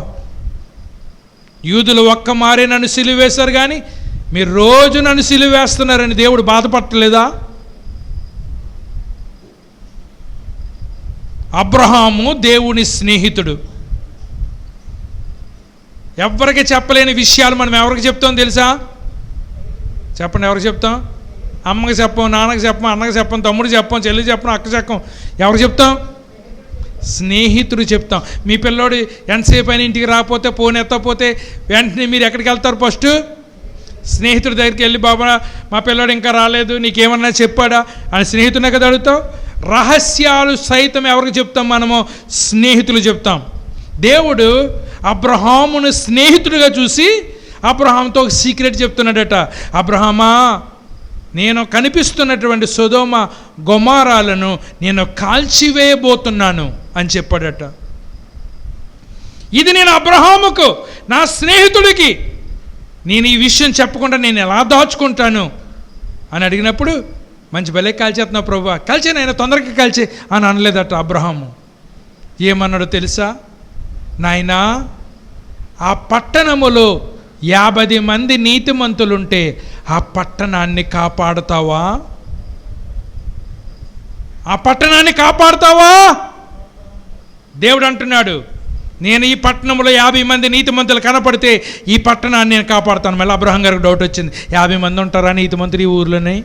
యూదులు ఒక్క మారే నన్ను సిలువేశారు, కానీ మీరు రోజు నన్ను సిలువేస్తున్నారని దేవుడు బాధపడలేదా? అబ్రహాము దేవుని స్నేహితుడు. ఎవరికి చెప్పలేని విషయాలు మనం ఎవరికి చెప్తాం తెలుసా? చెప్పండి, ఎవరికి చెప్తాం? అమ్మకి చెప్పం, నాన్నకి చెప్పం, అన్నకి చెప్పం, తమ్ముడికి చెప్పం, చెల్లికి చెప్పం, అక్క చెప్పం. ఎవరికి చెప్తాం? స్నేహితుడు చెప్తాం. మీ పిల్లోడు ఎంతసేపు అయినా ఇంటికి రాకపోతే, ఫోన్ ఎత్తకపోతే వెంటనే మీరు ఎక్కడికి వెళ్తారు? ఫస్ట్ స్నేహితుడి దగ్గరికి వెళ్ళి, బాబా మా పిల్లోడు ఇంకా రాలేదు, నీకేమన్నా చెప్పాడా అని స్నేహితుడినే కదా అడుగుతావు. రహస్యాలు సైతం ఎవరికి చెప్తాం? మనము స్నేహితులు చెప్తాం. దేవుడు అబ్రహామును స్నేహితుడిగా చూసి అబ్రహాంతో ఒక సీక్రెట్ చెప్తున్నాడట. అబ్రహామా, నేను కనిపిస్తున్నటువంటి సొదొమ గొమొరాలను నేను కాల్చివేయబోతున్నాను అని చెప్పాడట. ఇది నేను అబ్రహాముకు, నా స్నేహితుడికి నేను ఈ విషయం చెప్పకుండా నేను ఎలా దాచుకుంటాను అని అడిగినప్పుడు, మంచి భలే కాల్చేస్తున్నావు ప్రభువా, కాల్చేనైనా తొందరగా కాల్చే అని అనలేదట అబ్రహాము. ఏమన్నాడో తెలుసా? నాయనా, ఆ పట్టణములో 50 మంది నీతిమంతులుంటే ఆ పట్టణాన్ని కాపాడుతావా? ఆ పట్టణాన్ని కాపాడుతావా? దేవుడు అంటున్నాడు, నేను ఈ పట్టణంలో 50 మంది నీతిమంతులు కనపడితే ఈ పట్టణాన్ని నేను కాపాడుతాను. మళ్ళీ అబ్రహాం గారికి డౌట్ వచ్చింది, 50 మంది ఉంటారా నీతిమంతులు ఈ ఊర్లోనే?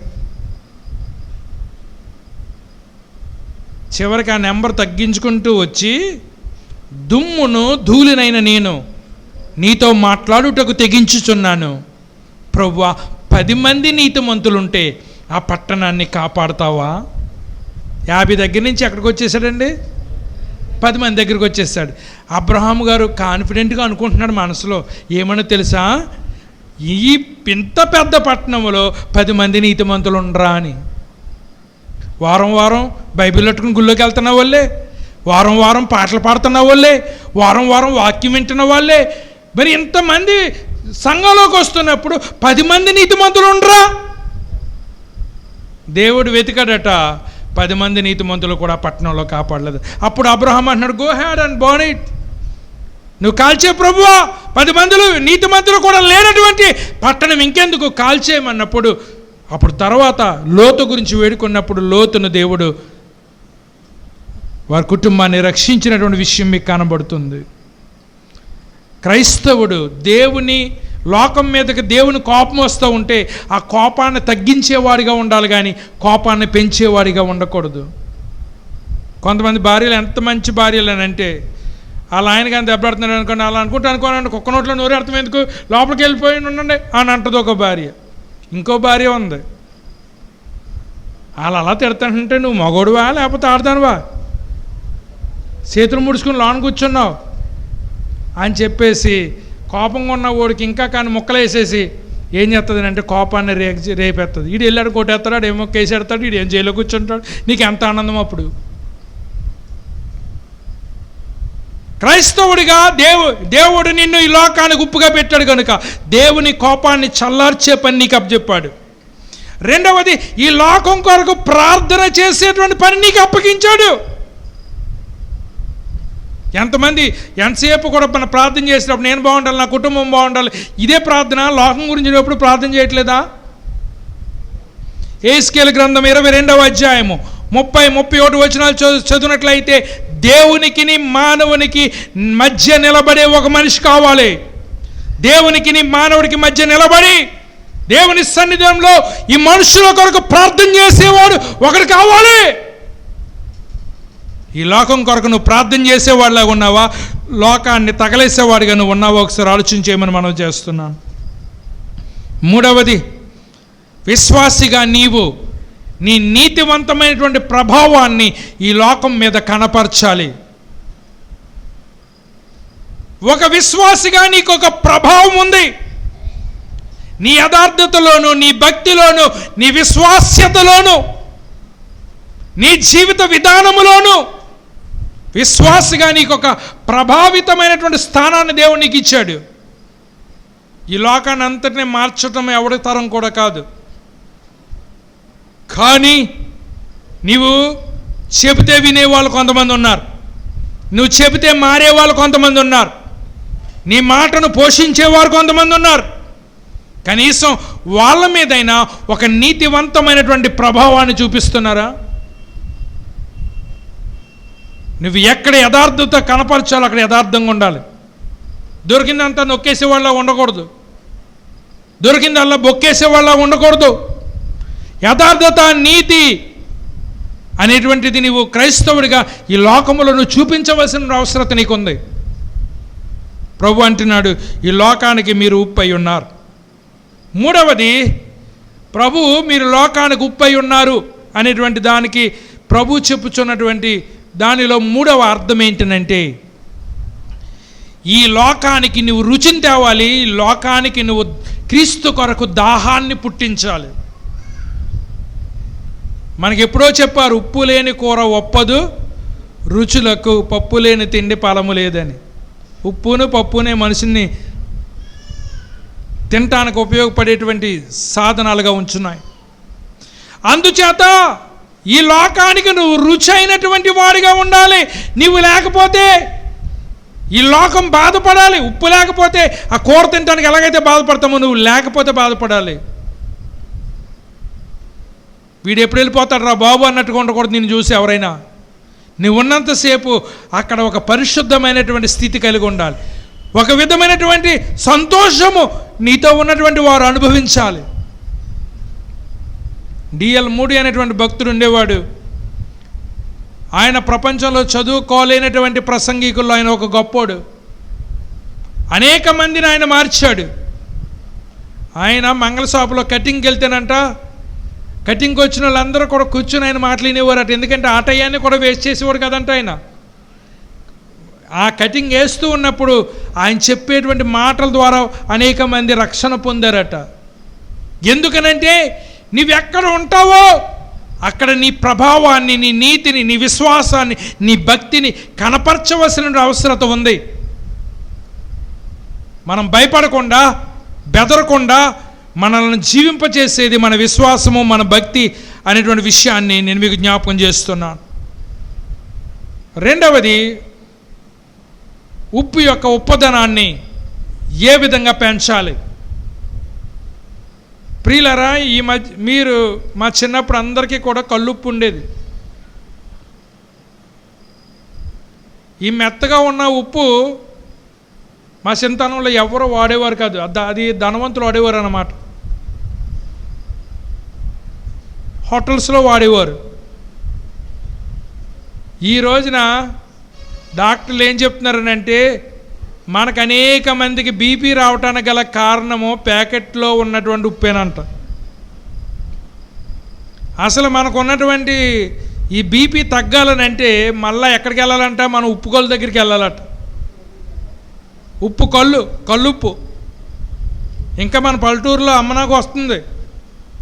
చివరికి ఆ నెంబర్ తగ్గించుకుంటూ వచ్చి, దుమ్మును ధూళినైన నేను నీతో మాట్లాడుటకు తెగించుచున్నాను ప్రభువా, 10 మంది నీతిమంతులుంటే ఆ పట్టణాన్ని కాపాడుతావా? 50 దగ్గర నుంచి ఎక్కడికి వచ్చేసాడండి? 10 మంది దగ్గరికి వచ్చేసాడు. అబ్రహాము గారు కాన్ఫిడెంట్గా అనుకుంటున్నాడు మనసులో, ఏమన్నా తెలుసా, ఈ ఇంత పెద్ద పట్టణంలో 10 మంది నీతిమంతులు ఉండరా అని. వారం వారం బైబిల్ పట్టుకుని గుళ్ళోకి వెళ్తున్న వాళ్ళే, వారం వారం పాటలు పాడుతున్న వాళ్ళే, వారం వారం వాక్యం వింటున్న వాళ్ళే, మరి ఇంతమంది సంఘంలోకి వస్తున్నప్పుడు 10 మంది నీతిమంతులు ఉండరా? దేవుడు వెతికాడట, 10 మంది నీతిమంతులు కూడా పట్టణంలో కాపాడలేదు. అప్పుడు అబ్రహాం అన్నాడు, go had and burn it, నువ్వు కాల్చే ప్రభువా, 10 మందులు నీతిమంతులు కూడా లేనటువంటి పట్టణం ఇంకెందుకు కాల్చేయమన్నప్పుడు, అప్పుడు తర్వాత లోతు గురించి వేడుకున్నప్పుడు లోతును దేవుడు వారి కుటుంబాన్ని రక్షించినటువంటి విషయం మీకు కనబడుతుంది. క్రైస్తవుడు దేవుని లోకం మీదకి దేవుని కోపం వస్తూ ఉంటే ఆ కోపాన్ని తగ్గించేవాడిగా ఉండాలి, కానీ కోపాన్ని పెంచేవాడిగా ఉండకూడదు. కొంతమంది భార్యలు ఎంత మంచి భార్యలు అని అంటే, వాళ్ళ ఆయన కానీ దెబ్బడుతున్నాడు అనుకోండి, అలా అనుకోండి, కుక్క నోట్లో నోరు అర్థం ఎందుకు, లోపలికి వెళ్ళిపోయి ఉండండి అని అంటది ఒక భార్య. ఇంకో భార్య ఉంది, వాళ్ళు అలా తిడతాంటే నువ్వు మగోడువా లేకపోతే ఆడతానువా, చేతులు ముడుచుకుని లోన కూర్చున్నావు అని చెప్పేసి కోపంగా ఉన్న వాడికి ఇంకా కానీ ముక్కలు వేసేసి ఏం చేస్తుంది అంటే కోపాన్ని రేపెత్తది. వీడు వెళ్ళాడు కొట్టేస్తాడు, ఏమో కేసు ఎడతాడు, వీడు ఏం జైల్లో కూర్చుంటాడు. నీకు ఎంత ఆనందం అప్పుడు. క్రైస్తవుడిగా దేవుడు నిన్ను ఈ లోకానికి ఉప్పుగా పెట్టాడు కనుక దేవుని కోపాన్ని చల్లార్చే పని నీకు అప్పచెప్పాడు. రెండవది, ఈ లోకం కొరకు ప్రార్థన చేసేటువంటి పని నీకు అప్పగించాడు. ఎంతమంది ఎంతసేపు కూడా మన ప్రార్థన చేసినప్పుడు నేను బాగుండాలి, నా కుటుంబం బాగుండాలి, ఇదే ప్రార్థన. లోకం గురించి నువ్వు ఎప్పుడు ప్రార్థన చేయట్లేదా? యెహెజ్కేలు గ్రంథం 22వ అధ్యాయము 30-31 వచనాలు చదివినట్లయితే, దేవునికిని మానవునికి మధ్య నిలబడే ఒక మనిషి కావాలి. దేవునికిని మానవుడికి మధ్య నిలబడి దేవుని సన్నిధానంలో ఈ మనుషుల కొరకు ప్రార్థన చేసేవాడు ఒకడు కావాలి. ఈ లోకం కొరకు నువ్వు ప్రార్థన చేసేవాడిలాగా ఉన్నావా, లోకాన్ని తగలేసేవాడిగా నువ్వు ఉన్నావా? ఒకసారి ఆలోచించేయమని మనం చేస్తున్నాను. మూడవది, విశ్వాసిగా నీవు నీ నీతివంతమైనటువంటి ప్రభావాన్ని ఈ లోకం మీద కనపరచాలి. ఒక విశ్వాసిగా నీకు ఒక ప్రభావం ఉంది. నీ యథార్థతలోను, నీ భక్తిలోను, నీ విశ్వాస్యతలోను, నీ జీవిత విధానములోను విశ్వాసిగా నీకు ఒక ప్రభావితమైనటువంటి స్థానాన్ని దేవుడు నీకు ఇచ్చాడు. ఈ లోకాన్ని అంతటినీ మార్చడం ఎవరి తరం కూడా కాదు. కానీ నీవు చెబితే వినేవాళ్ళు కొంతమంది ఉన్నారు, నువ్వు చెబితే మారేవాళ్ళు కొంతమంది ఉన్నారు, నీ మాటను పోషించేవారు కొంతమంది ఉన్నారు. కనీసం వాళ్ళ మీదైనా ఒక నీతివంతమైనటువంటి ప్రభావాన్ని చూపిస్తున్నారా? నువ్వు ఎక్కడ యథార్థత కనపరచాలో అక్కడ యథార్థంగా ఉండాలి. దొరికిందంతా నొక్కేసేవాళ్ళ ఉండకూడదు, దొరికిందల్లా బొక్కేసేవాళ్ళ ఉండకూడదు. యథార్థత, నీతి అనేటువంటిది నీవు క్రైస్తవుడిగా ఈ లోకములో నువ్వు చూపించవలసిన అవసరత నీకుంది. ప్రభు అంటున్నాడు, ఈ లోకానికి మీరు ఉప్పై ఉన్నారు. మూడవది, ప్రభు మీరు లోకానికి ఉప్పై ఉన్నారు అనేటువంటి దానికి ప్రభు చెప్పుచున్నటువంటి దానిలో మూడవ అర్థం ఏంటంటే, ఈ లోకానికి నువ్వు రుచిని తేవాలి, ఈ లోకానికి నువ్వు క్రీస్తు కొరకు దాహాన్ని పుట్టించాలి. మనకి ఎప్పుడో చెప్పారు, ఉప్పు లేని కూర ఒప్పదు రుచులకు, పప్పు లేని తిండి ఫలము లేదని. ఉప్పును పప్పునే మనిషిని తినటానికి ఉపయోగపడేటువంటి సాధనాలుగా ఉంచున్నాయి. అందుచేత ఈ లోకానికి నువ్వు రుచి అయినటువంటి వాడిగా ఉండాలి. నీవు లేకపోతే ఈ లోకం బాధపడాలి. ఉప్పు లేకపోతే ఆ కూర తినడానికి ఎలాగైతే బాధపడతామో నువ్వు లేకపోతే బాధపడాలి. వీడు ఎప్పుడు వెళ్ళిపోతాడు రా బాబు అన్నట్టుగా ఉండకూడదు. నేను చూసి ఎవరైనా నువ్వు ఉన్నంతసేపు అక్కడ ఒక పరిశుద్ధమైనటువంటి స్థితి కలిగి ఉండాలి. ఒక విధమైనటువంటి సంతోషము నీతో ఉన్నటువంటి వారు అనుభవించాలి. డిఎల్ మూడి అనేటువంటి భక్తుడు ఉండేవాడు. ఆయన ప్రపంచంలో చదువుకోలేనటువంటి ప్రసంగికుల్లో ఆయన ఒక గొప్పోడు. అనేక మందిని ఆయన మార్చాడు. ఆయన మంగళ షాపులో కటింగ్కి వెళ్తేనంట, కటింగ్కి వచ్చిన వాళ్ళందరూ కూడా కూర్చుని ఆయన మాట్లాడినేవారట. ఎందుకంటే ఆ టయాన్ని కూడా వేస్ట్ చేసేవాడు కదంట ఆయన. ఆ కటింగ్ వేస్తూ ఉన్నప్పుడు ఆయన చెప్పేటువంటి మాటల ద్వారా అనేక మంది రక్షణ పొందారట. ఎందుకనంటే నీవెక్కడ ఉంటావో అక్కడ నీ ప్రభావాన్ని, నీ నీతిని, నీ విశ్వాసాన్ని, నీ భక్తిని కనపరచవలసిన అవసరత ఉంది. మనం భయపడకుండా, బెదరకుండా మనల్ని జీవింపచేసేది మన విశ్వాసము, మన భక్తి అనేటువంటి విషయాన్ని నేను మీకు జ్ఞాపకం చేస్తున్నాను. రెండవది, ఉప్పు యొక్క ఉప్పదనాన్ని ఏ విధంగా పెంచాలి? ప్రియులరా, ఈ మధ్య మీరు మా చిన్నప్పుడు అందరికీ కూడా కల్లుప్పు ఉండేది. ఈ మెత్తగా ఉన్న ఉప్పు మా చిన్నతనంలో ఎవరు వాడేవారు కాదు. అది ధనవంతులు వాడేవారు అన్నమాట. హోటల్స్లో వాడేవారు. ఈ రోజున డాక్టర్లు ఏం చెప్తున్నారనంటే, మనకు అనేక మందికి బీపీ రావటానికి గల కారణము ప్యాకెట్లో ఉన్నటువంటి ఉప్పేనంట. అసలు మనకు ఉన్నటువంటి ఈ బీపీ తగ్గాలనంటే మళ్ళీ ఎక్కడికి వెళ్ళాలంట? మనం ఉప్పు కళ్ళు దగ్గరికి వెళ్ళాలట. ఉప్పు కల్లుప్పు. ఇంకా మన పల్లెటూరులో అమ్మ నాకు వస్తుంది,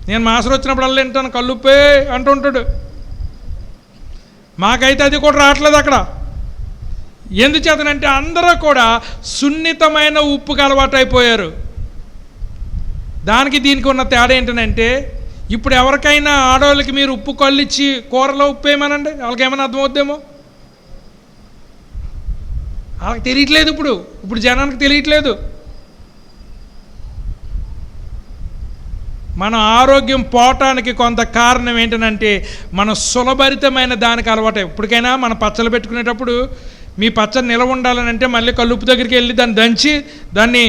నేను మాసరు వచ్చినప్పుడల్లా వింటాను, కల్లుప్పే అంటుంటాడు. మాకైతే అది కూడా రావట్లేదు అక్కడ. ఎందుచేతనంటే అందరూ కూడా సున్నితమైన ఉప్పుకి అలవాటు అయిపోయారు. దానికి దీనికి ఉన్న తేడా ఏంటంటే, ఇప్పుడు ఎవరికైనా ఆడవాళ్ళకి మీరు ఉప్పు కళ్ళు ఇచ్చి కూరలో ఉప్పు వేయమనండి, వాళ్ళకి ఏమైనా అర్థమవుద్దేమో. వాళ్ళకి తెలియట్లేదు. ఇప్పుడు జనానికి తెలియట్లేదు. మన ఆరోగ్యం పోవటానికి కొంత కారణం ఏంటంటే మన సులభరితమైన దానికి అలవాటు. ఎప్పటికైనా మన పచ్చళ్ళు పెట్టుకునేటప్పుడు మీ పచ్చడి నిలవ ఉండాలని అంటే మళ్ళీ కల్లుప్పు దగ్గరికి వెళ్ళి దాన్ని దంచి దాన్ని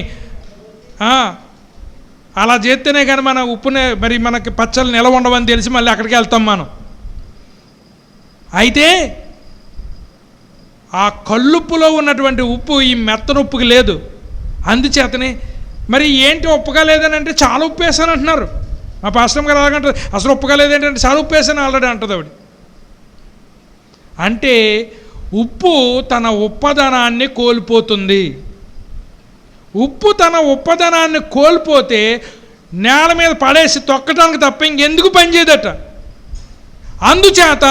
అలా చేస్తేనే కానీ మన ఉప్పునే మరి మనకి పచ్చళ్ళు నిలవ ఉండవని తెలిసి మళ్ళీ అక్కడికి వెళ్తాం మనం. అయితే ఆ కల్లుప్పులో ఉన్నటువంటి ఉప్పు ఈ మెత్తన ఉప్పుకి లేదు. అందుచేతనే మరి ఏంటి ఉప్పుగా లేదని అంటే చాలా ఉప్పు వేసాను అంటున్నారు. మా పాస్టర్ గారు అలాగంటారు, అసలు ఉప్పుగా లేదేంటంటే చాలా ఉప్పు వేసాను ఆల్రెడీ అంటుంది ఆవిడ. అంటే ఉప్పు తన ఉప్పదనాన్ని కోల్పోతుంది. ఉప్పు తన ఉప్పదనాన్ని కోల్పోతే నేల మీద పడేసి తొక్కటానికి తప్ప ఇంకెందుకు పనిచేయదట. అందుచేత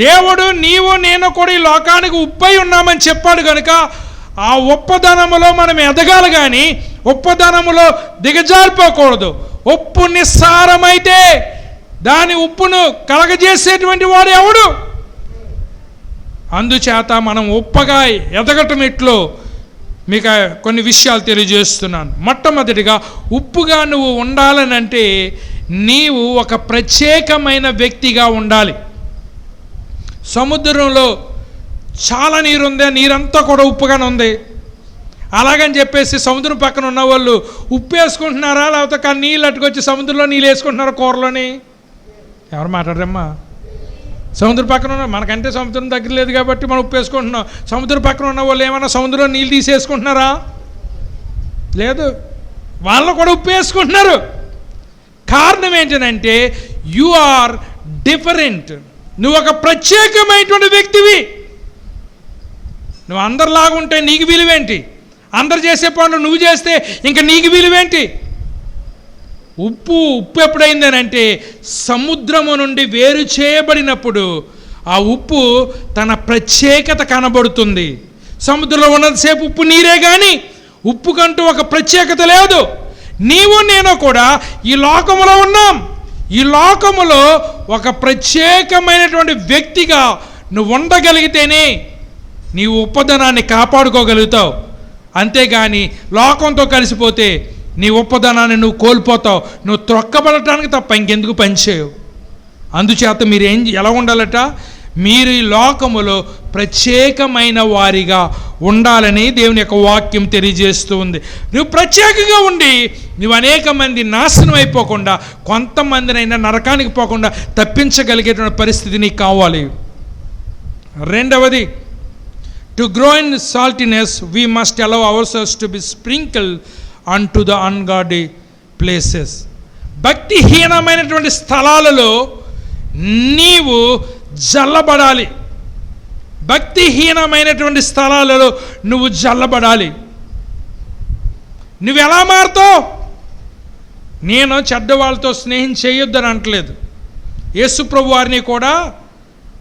దేవుడు నీవు నేను కూడా ఈ లోకానికి ఉప్పై ఉన్నామని చెప్పాడు కనుక ఆ ఉప్పదనములో మనం ఎదగాలి, కానీ ఉప్పదనములో దిగజారిపోకూడదు. ఉప్పు నిస్సారమైతే దాని ఉప్పును కలగజేసేటువంటి వాడు ఎవడు? అందుచేత మనం ఉప్పగా ఎదగటం ఎట్లో మీకు కొన్ని విషయాలు తెలియజేస్తున్నాను. మొట్టమొదటిగా ఉప్పుగా నువ్వు ఉండాలనంటే నీవు ఒక ప్రత్యేకమైన వ్యక్తిగా ఉండాలి. సముద్రంలో చాలా నీరు ఉంది, నీరంతా కూడా ఉప్పుగానే ఉంది. అలాగని చెప్పేసి సముద్రం పక్కన ఉన్న వాళ్ళు ఉప్పు వేసుకుంటున్నారా, లేకపోతే నీళ్ళు అట్టుకొచ్చి సముద్రంలో నీళ్ళు వేసుకుంటున్నారా కూరలోని? ఎవరు మాట్లాడరమ్మా? సముద్రం పక్కన ఉన్న మనకంటే సముద్రం దగ్గర లేదు కాబట్టి మనం ఉప్పు వేసుకుంటున్నాం. సముద్రం పక్కన ఉన్న వాళ్ళు ఏమన్నా సముద్రంలో నీళ్ళు తీసేసుకుంటున్నారా? లేదు, వాళ్ళు కూడా ఉప్పు వేసుకుంటున్నారు. కారణం ఏంటంటే యు ఆర్ డిఫరెంట్. నువ్వు ఒక ప్రత్యేకమైనటువంటి వ్యక్తివి. నువ్వు అందరిలాగా ఉంటే నీకు విలువేంటి? అందరు చేసే పనులు నువ్వు చేస్తే ఇంకా నీకు విలువేంటి? ఉప్పు ఎప్పుడైందనంటే సముద్రము నుండి వేరు చేయబడినప్పుడు ఆ ఉప్పు తన ప్రత్యేకత కనబడుతుంది. సముద్రంలో ఉన్నంతసేపు ఉప్పు నీరే, కానీ ఉప్పు కంటూ ఒక ప్రత్యేకత లేదు. నీవు నేను కూడా ఈ లోకములో ఉన్నాం. ఈ లోకములో ఒక ప్రత్యేకమైనటువంటి వ్యక్తిగా నువ్వు ఉండగలిగితేనే నీవు ఉప్పదనాన్ని కాపాడుకోగలుగుతావు. అంతేగాని లోకంతో కలిసిపోతే నీ ఉప్పదనాన్ని నువ్వు కోల్పోతావు. నువ్వు త్రొక్కబడటానికి తప్ప ఇంకెందుకు పనిచేయవు. అందుచేత మీరు ఎలా ఉండాలట? మీరు ఈ లోకములో ప్రత్యేకమైన వారిగా ఉండాలని దేవుని యొక్క వాక్యం తెలియజేస్తూ ఉంది. నువ్వు ప్రత్యేకంగా ఉండి నువ్వు అనేక మంది నాశనం అయిపోకుండా, కొంతమందినైనా నరకానికి పోకుండా తప్పించగలిగేటువంటి పరిస్థితి నీకు కావాలి. రెండవది, to grow in saltiness we must allow our selves to be sprinkle unto the ungodly places. భక్తిహీనమైనటువంటి స్థలాలలో నీవు జల్లబడాలి. భక్తిహీనమైనటువంటి స్థలాలలో నువ్వు జల్లబడాలి. నువ్వు ఎలా మారుతావు? నేను చెడ్డవాళ్ళతో స్నేహం చేయొద్దని అంటలేదు. యేసుప్రభు వారిని కూడా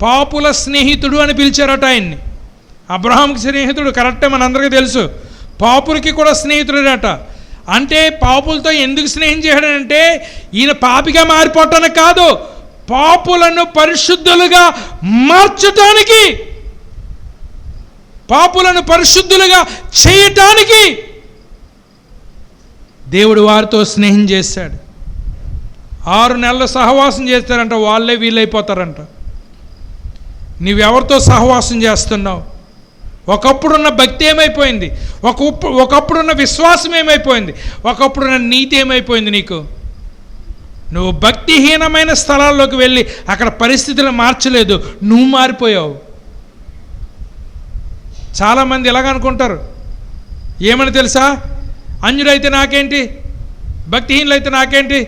పాపుల స్నేహితుడు అని పిలిచారట ఆయన్ని. అబ్రహాంకి స్నేహితుడు కరెక్టే, మనందరికీ తెలుసు. పాపులకి కూడా స్నేహితుడట. అంటే పాపులతో ఎందుకు స్నేహం చేయడంటే ఈయన పాపిగా మారిపోవటానికి కాదు, పాపులను పరిశుద్ధులుగా మార్చటానికి, పాపులను పరిశుద్ధులుగా చేయటానికి దేవుడు వారితో స్నేహం చేశాడు. 6 నెలలు సహవాసం చేస్తారంట, వాళ్ళే వీళ్ళైపోతారంట. నీవెవరితో సహవాసం చేస్తున్నావు? ఒకప్పుడున్న భక్తి ఏమైపోయింది? ఒకప్పుడున్న విశ్వాసం ఏమైపోయింది? ఒకప్పుడున్న నీతి ఏమైపోయింది నీకు? నువ్వు భక్తిహీనమైన స్థలాల్లోకి వెళ్ళి అక్కడ పరిస్థితులను మార్చలేదు, నువ్వు మారిపోయావు. చాలామంది ఎలాగనుకుంటారు, ఏమని తెలుసా? అన్యుడైతే నాకేంటి, భక్తిహీనులైతే నాకేంటి,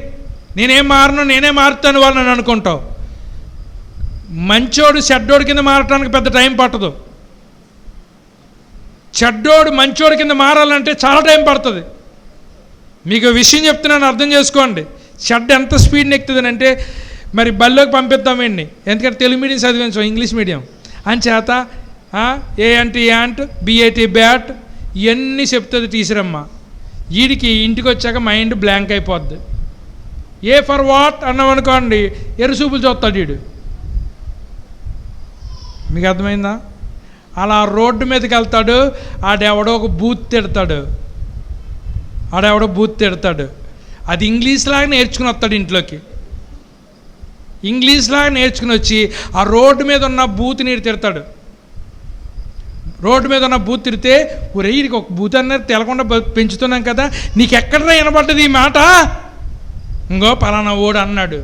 నేనేం మారను, నేనే మారుతాను వాళ్ళని అనుకుంటావు. మంచోడు చెడ్డోడి కింద మారటానికి పెద్ద టైం పట్టదు. చెడ్డోడు మంచోడి కింద మారాలంటే చాలా టైం పడుతుంది. మీకు విషయం చెప్తున్నాను, అర్థం చేసుకోండి. చెడ్డ ఎంత స్పీడ్ని ఎక్కుతుంది అంటే, మరి బల్లోకి పంపిద్దామండి, ఎందుకంటే తెలుగు మీడియం చదివించాం, ఇంగ్లీష్ మీడియం అని చేత ఏ అంటే యాంట్, బిఏటి బ్యాట్, ఇవన్నీ చెప్తుంది టీచర్ అమ్మ. వీడికి ఇంటికి వచ్చాక మైండ్ బ్లాంక్ అయిపోద్ది. ఏ ఫర్ వాట్ అన్నామనుకోండి, ఎరుసూపులు చూస్తాడు వీడు. మీకు అర్థమైందా? అలా రోడ్డు మీదకి వెళ్తాడు, ఆడెవడో ఒక బూత్ తిడతాడు. అది ఇంగ్లీష్లాగా నేర్చుకుని వస్తాడు ఇంట్లోకి. ఇంగ్లీష్లాగా నేర్చుకుని వచ్చి ఆ రోడ్డు మీద ఉన్న బూత్ని తిడతాడు. రోడ్డు మీద ఉన్న బూత్ తిడితే, ఒరే ఇది ఒక బూత్ అన్నారు తెలకుండా పెంచుతున్నాం కదా, నీకు ఎక్కడరా వినబడ్డది ఈ మాట? ఇంకో పలానా ఓడు అన్నాడు.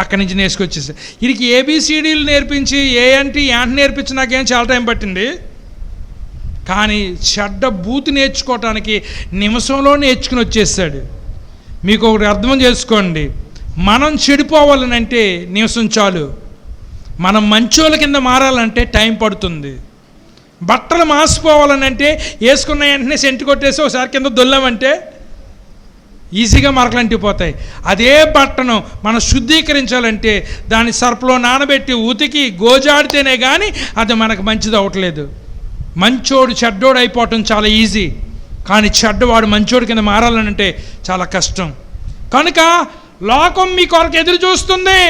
అక్కడి నుంచి నేర్చుకొచ్చేసి వీడికి ఏబిసిడీలు నేర్పించి ఏంటి నేర్పించి నాకేం చాలా టైం పట్టింది. కానీ చెడ్డ బూత్ నేర్చుకోవటానికి నిమిషంలో నేర్చుకుని వచ్చేసాడు. మీకు ఒకటి అర్థం చేసుకోండి, మనం చెడిపోవాలనంటే నిమిషం చాలు. మనం మంచోళ్ళ కింద మారాలంటే టైం పడుతుంది. బట్టలు మాసిపోవాలనంటే వేసుకున్న వెంటనే సెంటు కొట్టేసి ఒకసారి కింద దొల్లామంటే ఈజీగా మరకలంటిపోతాయి. అదే బట్టను మనం శుద్ధీకరించాలంటే దాన్ని సర్ఫలో నానబెట్టి ఉతికి గోజాడితేనే కానీ అది మనకు మంచిది అవ్వట్లేదు. మంచోడు చెడ్డోడు అయిపోవటం చాలా ఈజీ, కానీ చెడ్డవాడు మంచోడు కింద మారాలనంటే చాలా కష్టం. కనుక లోకం మీ కొరకు ఎదురు చూస్తుంది.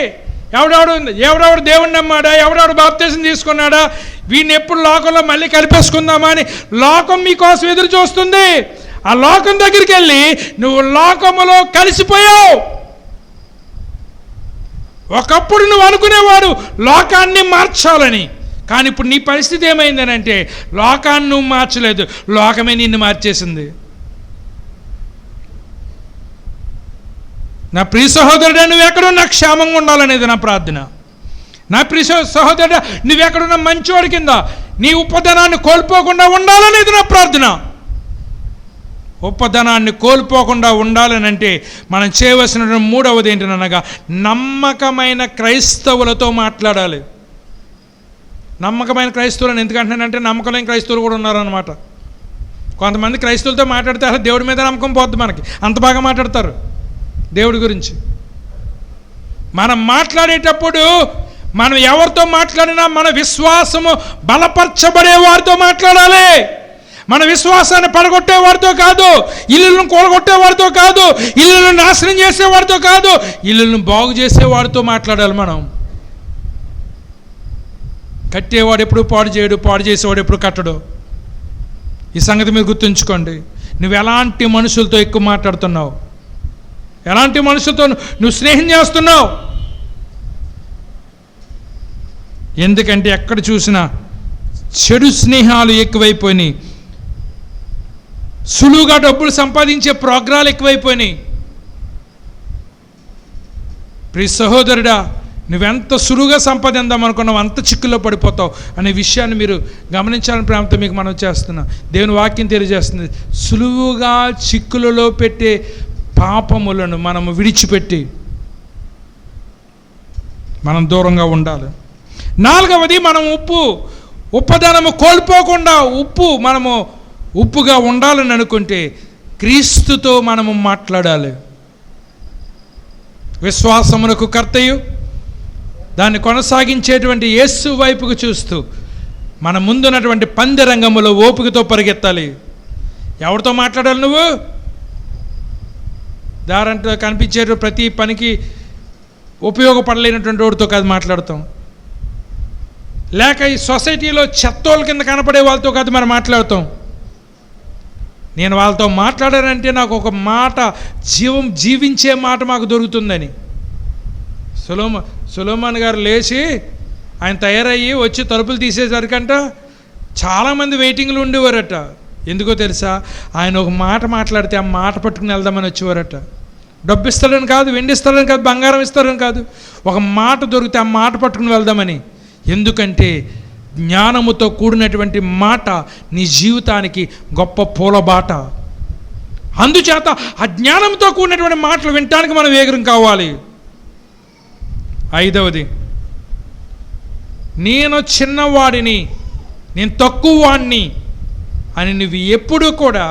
ఎవడెవడు దేవుణ్ణి నమ్మాడా, ఎవడెవడు బాప్తిసం తీసుకున్నాడా, వీడిని ఎప్పుడు లోకంలో మళ్ళీ కలిపేసుకుందామా అని లోకం మీకోసం ఎదురు చూస్తుంది. ఆ లోకం దగ్గరికి వెళ్ళి నువ్వు లోకములో కలిసిపోయావు. ఒకప్పుడు నువ్వు అనుకునేవాడు లోకాన్ని మార్చాలని, కానీ ఇప్పుడు నీ పరిస్థితి ఏమైందని అంటే లోకాన్ని నువ్వు మార్చలేదు, లోకమే నిన్ను మార్చేసింది. నా ప్రియ సహోదరుడా, నువ్వెక్కడున్నా క్షేమంగా ఉండాలనేది నా ప్రార్థన. నా ప్రియ సహోదరుడా, నువ్వెక్కడున్నా మంచివాడి కింద నీ ఉపధనాన్ని కోల్పోకుండా ఉండాలనేది నా ప్రార్థన. ఉపధనాన్ని కోల్పోకుండా ఉండాలనంటే మనం చేయవలసిన మూడవది ఏంటనగా నమ్మకమైన క్రైస్తవులతో మాట్లాడాలి. నమ్మకమైన క్రైస్తవులను ఎందుకంటున్నానంటే నమ్మకం లేని క్రైస్తవులు కూడా ఉన్నారన్నమాట. కొంతమంది క్రైస్తవులతో మాట్లాడితే అసలు దేవుడి మీద నమ్మకం పోద్ది మనకి, అంత బాగా మాట్లాడతారు దేవుడి గురించి. మనం మాట్లాడేటప్పుడు మనం ఎవరితో మాట్లాడినా మన విశ్వాసము బలపరచబడే వారితో మాట్లాడాలి. మన విశ్వాసాన్ని పడగొట్టేవాడితో కాదు, ఇల్లులను కూలగొట్టేవాడితో కాదు, ఇల్లులను నాశనం చేసేవాడితో కాదు, ఇల్లులను బాగు చేసేవాడితో మాట్లాడాలి. మనం కట్టేవాడు ఎప్పుడు పాడు చేయడు, పాడు చేసేవాడు ఎప్పుడు కట్టడు. ఈ సంగతి మీరు గుర్తుంచుకోండి. నువ్వు ఎలాంటి మనుషులతో ఎక్కువ మాట్లాడుతున్నావు, ఎలాంటి మనుషులతో నువ్వు స్నేహం చేస్తున్నావు. ఎందుకంటే ఎక్కడ చూసినా చెడు స్నేహాలు ఎక్కువైపోయినాయి, సులువుగా డబ్బులు సంపాదించే ప్రోగ్రాలు ఎక్కువైపోయినాయి. ప్రియ సహోదరుడా, నువ్వెంత సులువుగా సంపాదిద్దాం అనుకున్నావు అంత చిక్కుల్లో పడిపోతావు అనే విషయాన్ని మీరు గమనించాలని ప్రేమతో మీకు మనం చేస్తున్నా. దేవుని వాక్యం తెలియజేస్తుంది, సులువుగా చిక్కులలో పెట్టే పాపములను మనము విడిచిపెట్టి మనం ఉండాలి. నాలుగవది, మనం ఉప్పదనము కోల్పోకుండా మనము ఉప్పుగా ఉండాలని అనుకుంటే క్రీస్తుతో మనము మాట్లాడాలి. విశ్వాసమునకు కర్తయు దాన్ని కొనసాగించేటువంటి యేసు వైపుకు చూస్తూ మన ముందున్నటువంటి పందెరంగములో ఓపికతో పరిగెత్తాలి. ఎవరితో మాట్లాడాలి? నువ్వు దారంట్లో కనిపించే ప్రతి పనికి ఉపయోగపడలేనటువంటి వాడితో కాదు మాట్లాడతాం, లేక ఈ సొసైటీలో చెత్తోళ్ళ కింద కనపడే వాళ్ళతో కాదు మనం మాట్లాడతాం. నేను వాళ్ళతో మాట్లాడానంటే నాకు ఒక మాట, జీవించే మాట మాకు దొరుకుతుందని. సులోమాన్ గారు లేచి ఆయన తయారయ్యి వచ్చి తలుపులు తీసేసరికంట చాలామంది వెయిటింగ్లు ఉండేవారట. ఎందుకో తెలుసా? ఆయన ఒక మాట మాట్లాడితే ఆ మాట పట్టుకుని వెళ్దామని వచ్చేవారట. డబ్బు ఇస్తారని కాదు, వెండి ఇస్తారని కాదు, బంగారం ఇస్తారని కాదు, ఒక మాట దొరికితే ఆ మాట పట్టుకుని వెళ్దామని. ఎందుకంటే జ్ఞానముతో కూడినటువంటి మాట నీ జీవితానికి గొప్ప పూలబాట. అందుచేత ఆ జ్ఞానంతో కూడినటువంటి మాటలు వినటానికి మనం వేగరం కావాలి. ఐదవది, నేను చిన్నవాడిని, నేను తక్కువ వాడిని అని నువ్వు ఎప్పుడూ కూడా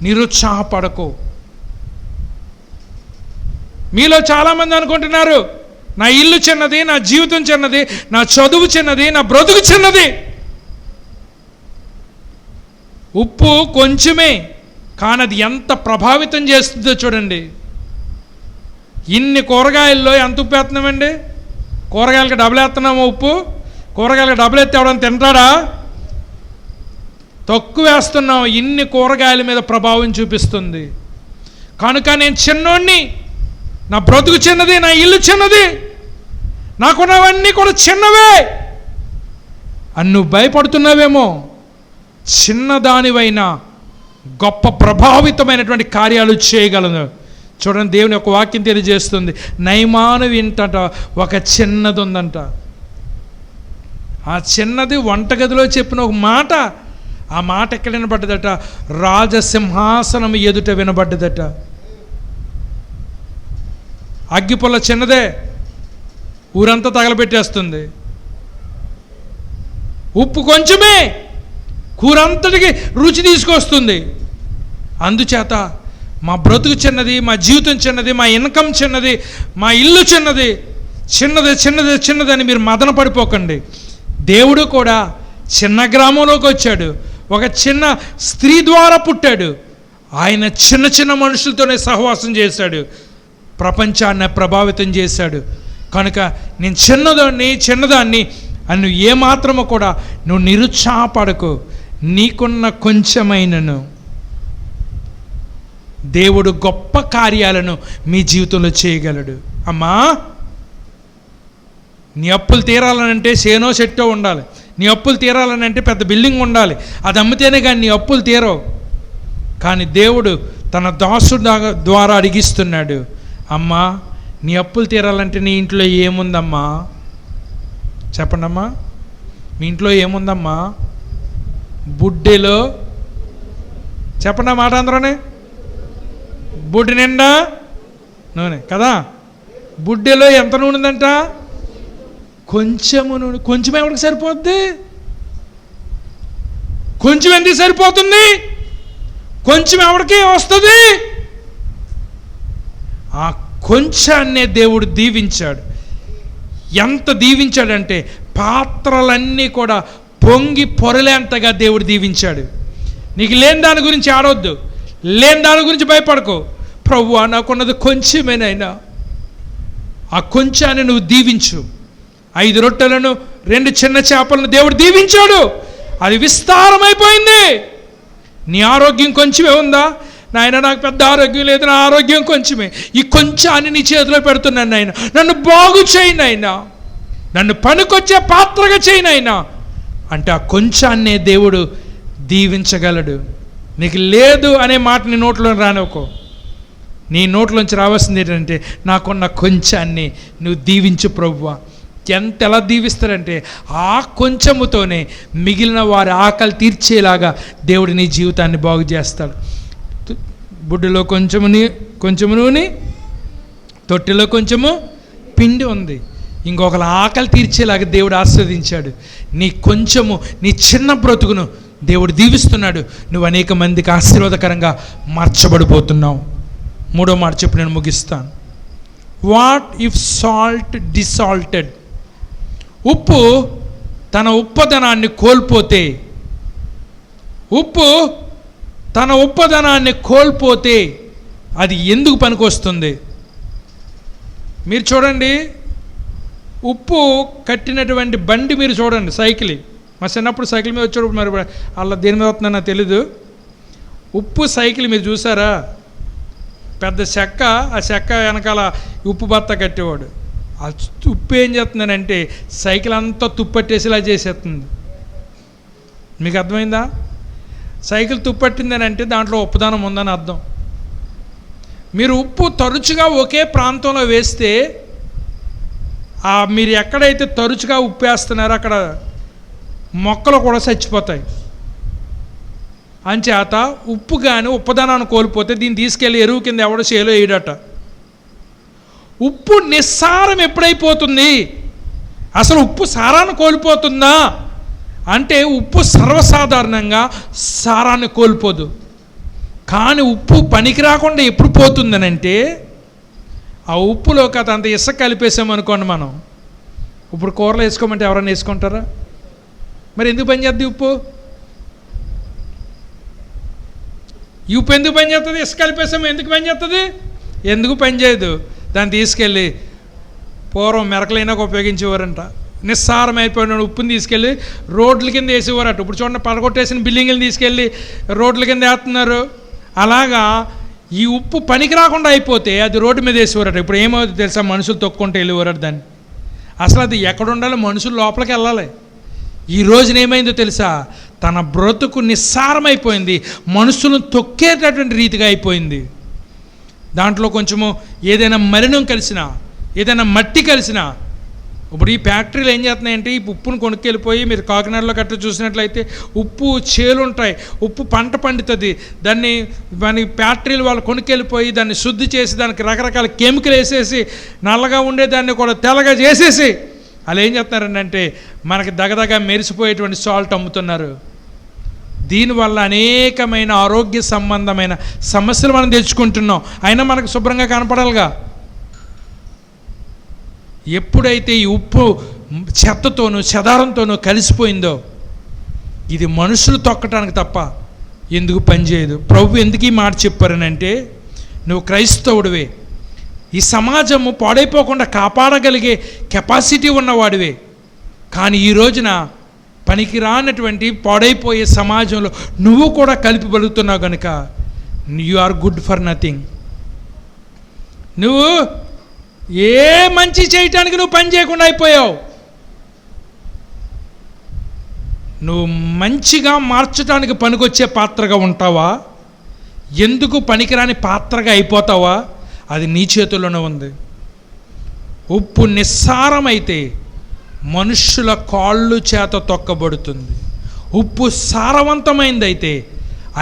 నిరుత్సాహపడకు. మీలో చాలామంది అనుకుంటున్నారు, నా ఇల్లు చిన్నది, నా జీవితం చిన్నది, నా చదువు చిన్నది, నా బ్రతుకు చిన్నది. ఉప్పు కొంచెమే, కానీ అది ఎంత ప్రభావితం చేస్తుందో చూడండి. ఇన్ని కూరగాయల్లో ఎంత ఉప్పు వేస్తున్నామండి? కూరగాయలకి డబ్బులు వేస్తున్నామో ఉప్పు? కూరగాయలకి డబ్బులు ఎత్తే ఎవడని తింటాడా? తక్కువ వేస్తున్నాం, ఇన్ని కూరగాయల మీద ప్రభావం చూపిస్తుంది. కనుక నేను చిన్నోడిని, నా బ్రతుకు చిన్నది, నా ఇల్లు చిన్నది, నాకున్నవన్నీ కూడా చిన్నవే అని నువ్వు భయపడుతున్నావేమో. చిన్నదానివైనా గొప్ప ప్రభావితమైనటువంటి కార్యాలు చేయగలను. చూడండి, దేవుని యొక్క వాక్యం తెలియజేస్తుంది. నయమాను వింటట ఒక చిన్నది ఉందంట. ఆ చిన్నది వంటగదిలో చెప్పిన ఒక మాట, ఆ మాట ఎక్కడ వినబడ్డదట? రాజసింహాసనం ఎదుట వినబడ్డదట. అగ్గిపుల్ల చిన్నదే, ఊరంతా తగలబెట్టేస్తుంది. ఉప్పు కొంచెమే, కూరంతటికి రుచి తీసుకొస్తుంది. అందుచేత మా బ్రతుకు చిన్నది, మా జీవితం చిన్నది, మా ఇన్కమ్ చిన్నది, మా ఇల్లు చిన్నది, చిన్నది చిన్నది చిన్నది అని మీరు మదన పడిపోకండి. దేవుడు కూడా చిన్న గ్రామంలోకి వచ్చాడు, ఒక చిన్న స్త్రీ ద్వారా పుట్టాడు. ఆయన చిన్న చిన్న మనుషులతోనే సహవాసం చేశాడు, ప్రపంచాన్ని ప్రభావితం చేశాడు. కనుక నేను చిన్నదాన్ని అని నువ్వు ఏమాత్రము కూడా నువ్వు నిరుత్సాహపడకు. నీకున్న కొంచెమైనను దేవుడు గొప్ప కార్యాలను మీ జీవితంలో చేయగలడు. అమ్మా, నీ అప్పులు తీరాలనంటే సేనో సెట్టో ఉండాలి. నీ అప్పులు తీరాలనంటే పెద్ద బిల్డింగ్ ఉండాలి. అది అమ్మితేనే కానీ నీ అప్పులు తీరవు. కానీ దేవుడు తన దాసుడు ద్వారా అడిగిస్తున్నాడు. అమ్మా, నీ అప్పులు తీరాలంటే నీ ఇంట్లో ఏముందమ్మా? చెప్పండి అమ్మా, మీ ఇంట్లో ఏముందమ్మా? బుడ్డెలో చెప్పండి మాట అందరూనే, బుడ్డి నిండా నూనె కదా. బుడ్డెలో ఎంత నూనె ఉందంట? కొంచెము నూనె. కొంచెం ఎవరికి సరిపోద్ది? కొంచెం ఎందుకు సరిపోతుంది? కొంచెం ఎవరికి వస్తుంది? ఆ కొంచెాన్నే దేవుడు దీవించాడు. ఎంత దీవించాడంటే పాత్రలన్నీ కూడా పొంగి పొరలేంతగా దేవుడు దీవించాడు. నీకు లేని దాని గురించి ఆడవద్దు, లేని దాని గురించి భయపడకు. ప్రభువా, నాకున్నది కొంచెమేనైనా ఆ కొంచెాన్ని నువ్వు దీవించు. 5 రొట్టెలను 2 చిన్న చేపలను దేవుడు దీవించాడు, అది విస్తారమైపోయింది. నీ ఆరోగ్యం కొంచెమే ఉందా? నాయన, నాకు పెద్ద ఆరోగ్యం లేదు, నా ఆరోగ్యం కొంచెమే. ఈ కొంచెాన్ని నీ చేతిలో పెడుతున్నాను నాయన, నన్ను బాగు చేయి నాయనా, నన్ను పనికొచ్చే పాత్రగా చేయి నాయనా అంటే ఆ కొంచెాన్నే దేవుడు దీవించగలడు. నీకు లేదు అనే మాట నీ నోట్లో రానివ్వకో. నీ నోట్లోంచి రావాల్సింది ఏంటంటే, నాకున్న కొంచెాన్ని నువ్వు దీవించు ప్రభువా. ఎలా దీవిస్తారంటే ఆ కొంచెముతోనే మిగిలిన వారి ఆకలి తీర్చేలాగా దేవుడు నీ జీవితాన్ని బాగు చేస్తాడు. బుడ్డిలో కొంచెము నూనె, తొట్టిలో కొంచెము పిండి ఉంది. ఇంకొకరు ఆకలి తీర్చేలాగా దేవుడు ఆస్వాదించాడు. నీ కొంచెము, నీ చిన్న బ్రతుకును దేవుడు దీవిస్తున్నాడు. నువ్వు అనేక మందికి ఆశీర్వాదకరంగా మార్చబడిపోతున్నావు. 3వ మాట చెప్పి నేను ముగిస్తాను. What if salt desalted? ఉప్పు తన ఉప్పదనాన్ని కోల్పోతే, ఉప్పు తన ఉప్పదనాన్ని కోల్పోతే అది ఎందుకు పనికొస్తుంది? మీరు చూడండి, ఉప్పు కట్టినటువంటి బండి మీరు చూడండి, సైకిల్. మా చిన్నప్పుడు సైకిల్ మీద వచ్చేటప్పుడు, మరి అలా దేని మీద వస్తుందో నాకు తెలీదు, ఉప్పు సైకిల్ మీరు చూసారా? పెద్ద చెక్క, ఆ చెక్క వెనకాల ఉప్పు బత్త కట్టేవాడు. ఆ ఉప్పు ఏం చేస్తుందనంటే సైకిల్ అంతా తుప్పట్టేసేలా చేసేస్తుంది. మీకు అర్థమైందా? సైకిల్ తుప్పట్టిందని అంటే దాంట్లో ఉప్పుదానం ఉందని అర్థం. మీరు ఉప్పు తరచుగా ఒకే ప్రాంతంలో వేస్తే, మీరు ఎక్కడైతే తరచుగా ఉప్పు వేస్తున్నారో అక్కడ మొక్కలు కూడా చచ్చిపోతాయి. అంచేత ఉప్పు కానీ ఉప్పదనాన్ని కోల్పోతే దీన్ని తీసుకెళ్ళి ఎరువు కింద ఎవడో చేలో వేయడట. ఉప్పు నిస్సారం ఎప్పుడైపోతుంది? అసలు ఉప్పు సారాన్ని కోల్పోతుందా అంటే, ఉప్పు సర్వసాధారణంగా సారాన్ని కోల్పోదు. కానీ ఉప్పు పనికి రాకుండా ఎప్పుడు పోతుందనంటే, ఆ ఉప్పులోకి అంత ఇసుక కలిపేసామనుకోండి, మనం ఇప్పుడు కూరలో వేసుకోమంటే ఎవరైనా వేసుకుంటారా? మరి ఎందుకు పని చేద్ది ఉప్పు? ఈ ఉప్పు ఎందుకు పని చేస్తుంది? ఇసుక కలిపేసాము, ఎందుకు పని చేస్తుంది? ఎందుకు పని చేయదు. దాన్ని తీసుకెళ్ళి పూర్వం మెరకలైనాక ఉపయోగించేవారంట. నిస్సారమైపోయిన ఉప్పుని తీసుకెళ్ళి రోడ్ల కింద వేసేవారట. ఇప్పుడు చూడండి, పడగొట్టేసిన బిల్డింగ్లు తీసుకెళ్ళి రోడ్ల కింద వేస్తున్నారు. అలాగా ఈ ఉప్పు పనికి రాకుండా అయిపోతే అది రోడ్డు మీద వేసేవారట. ఇప్పుడు ఏమవుతుంది తెలుసా, మనుషులు తొక్కుంటూ వెళ్ళేవారట దాన్ని. అసలు అది ఎక్కడ ఉండాలో మనుషులు లోపలికి వెళ్ళాలి. ఈ రోజున ఏమైందో తెలుసా, తన బ్రతుకు నిస్సారమైపోయింది, మనుషులను తొక్కేటటువంటి రీతిగా అయిపోయింది. దాంట్లో కొంచెము ఏదైనా మలినం కలిసినా, ఏదైనా మట్టి కలిసినా, ఇప్పుడు ఈ ఫ్యాక్టరీలు ఏం చేస్తున్నాయంటే ఈ ఉప్పును కొనుక్కెళ్ళిపోయి, మీరు కాకినాడలో గట్రా చూసినట్లయితే ఉప్పు చేలు ఉంటాయి, ఉప్పు పంట పండుతుంది, దాన్ని ఫ్యాక్టరీలు వాళ్ళు కొనుక్కెళ్ళిపోయి దాన్ని శుద్ధి చేసి దానికి రకరకాల కెమికల్ వేసేసి నల్లగా ఉండేదాన్ని కూడా తెల్లగా చేసేసి వాళ్ళు ఏం చేస్తున్నారంటే మనకి దగదగా మెరిసిపోయేటువంటి సాల్ట్ అమ్ముతున్నారు. దీనివల్ల అనేకమైన ఆరోగ్య సంబంధమైన సమస్యలు మనం తెచ్చుకుంటున్నాం. అయినా మనకు శుభ్రంగా కనపడాలిగా. ఎప్పుడైతే ఈ ఉప్పు చెత్తతోనూ చెదారంతోనూ కలిసిపోయిందో, ఇది మనుషులు తొక్కటానికి తప్ప ఎందుకు పనిచేయదు. ప్రభు ఎందుకు ఈ మాట చెప్పారనంటే, నువ్వు క్రైస్తవుడివే, ఈ సమాజము పాడైపోకుండా కాపాడగలిగే కెపాసిటీ ఉన్నవాడివే. కానీ ఈ రోజున పనికిరానటువంటి పాడైపోయే సమాజంలో నువ్వు కూడా కలిపి బలుగుతున్నావు కనుక you are good for nothing. నువ్వు ఏ మంచి చేయటానికి నువ్వు పని చేయకుండా అయిపోయావు. నువ్వు మంచిగా మార్చడానికి పనికొచ్చే పాత్రగా ఉంటావా, ఎందుకు పనికిరాని పాత్రగా అయిపోతావా, అది నీ చేతుల్లోనే ఉంది. ఉప్పు నిస్సారమైతే మనుష్యుల కాళ్ళు చేత తొక్కబడుతుంది. ఉప్పు సారవంతమైందైతే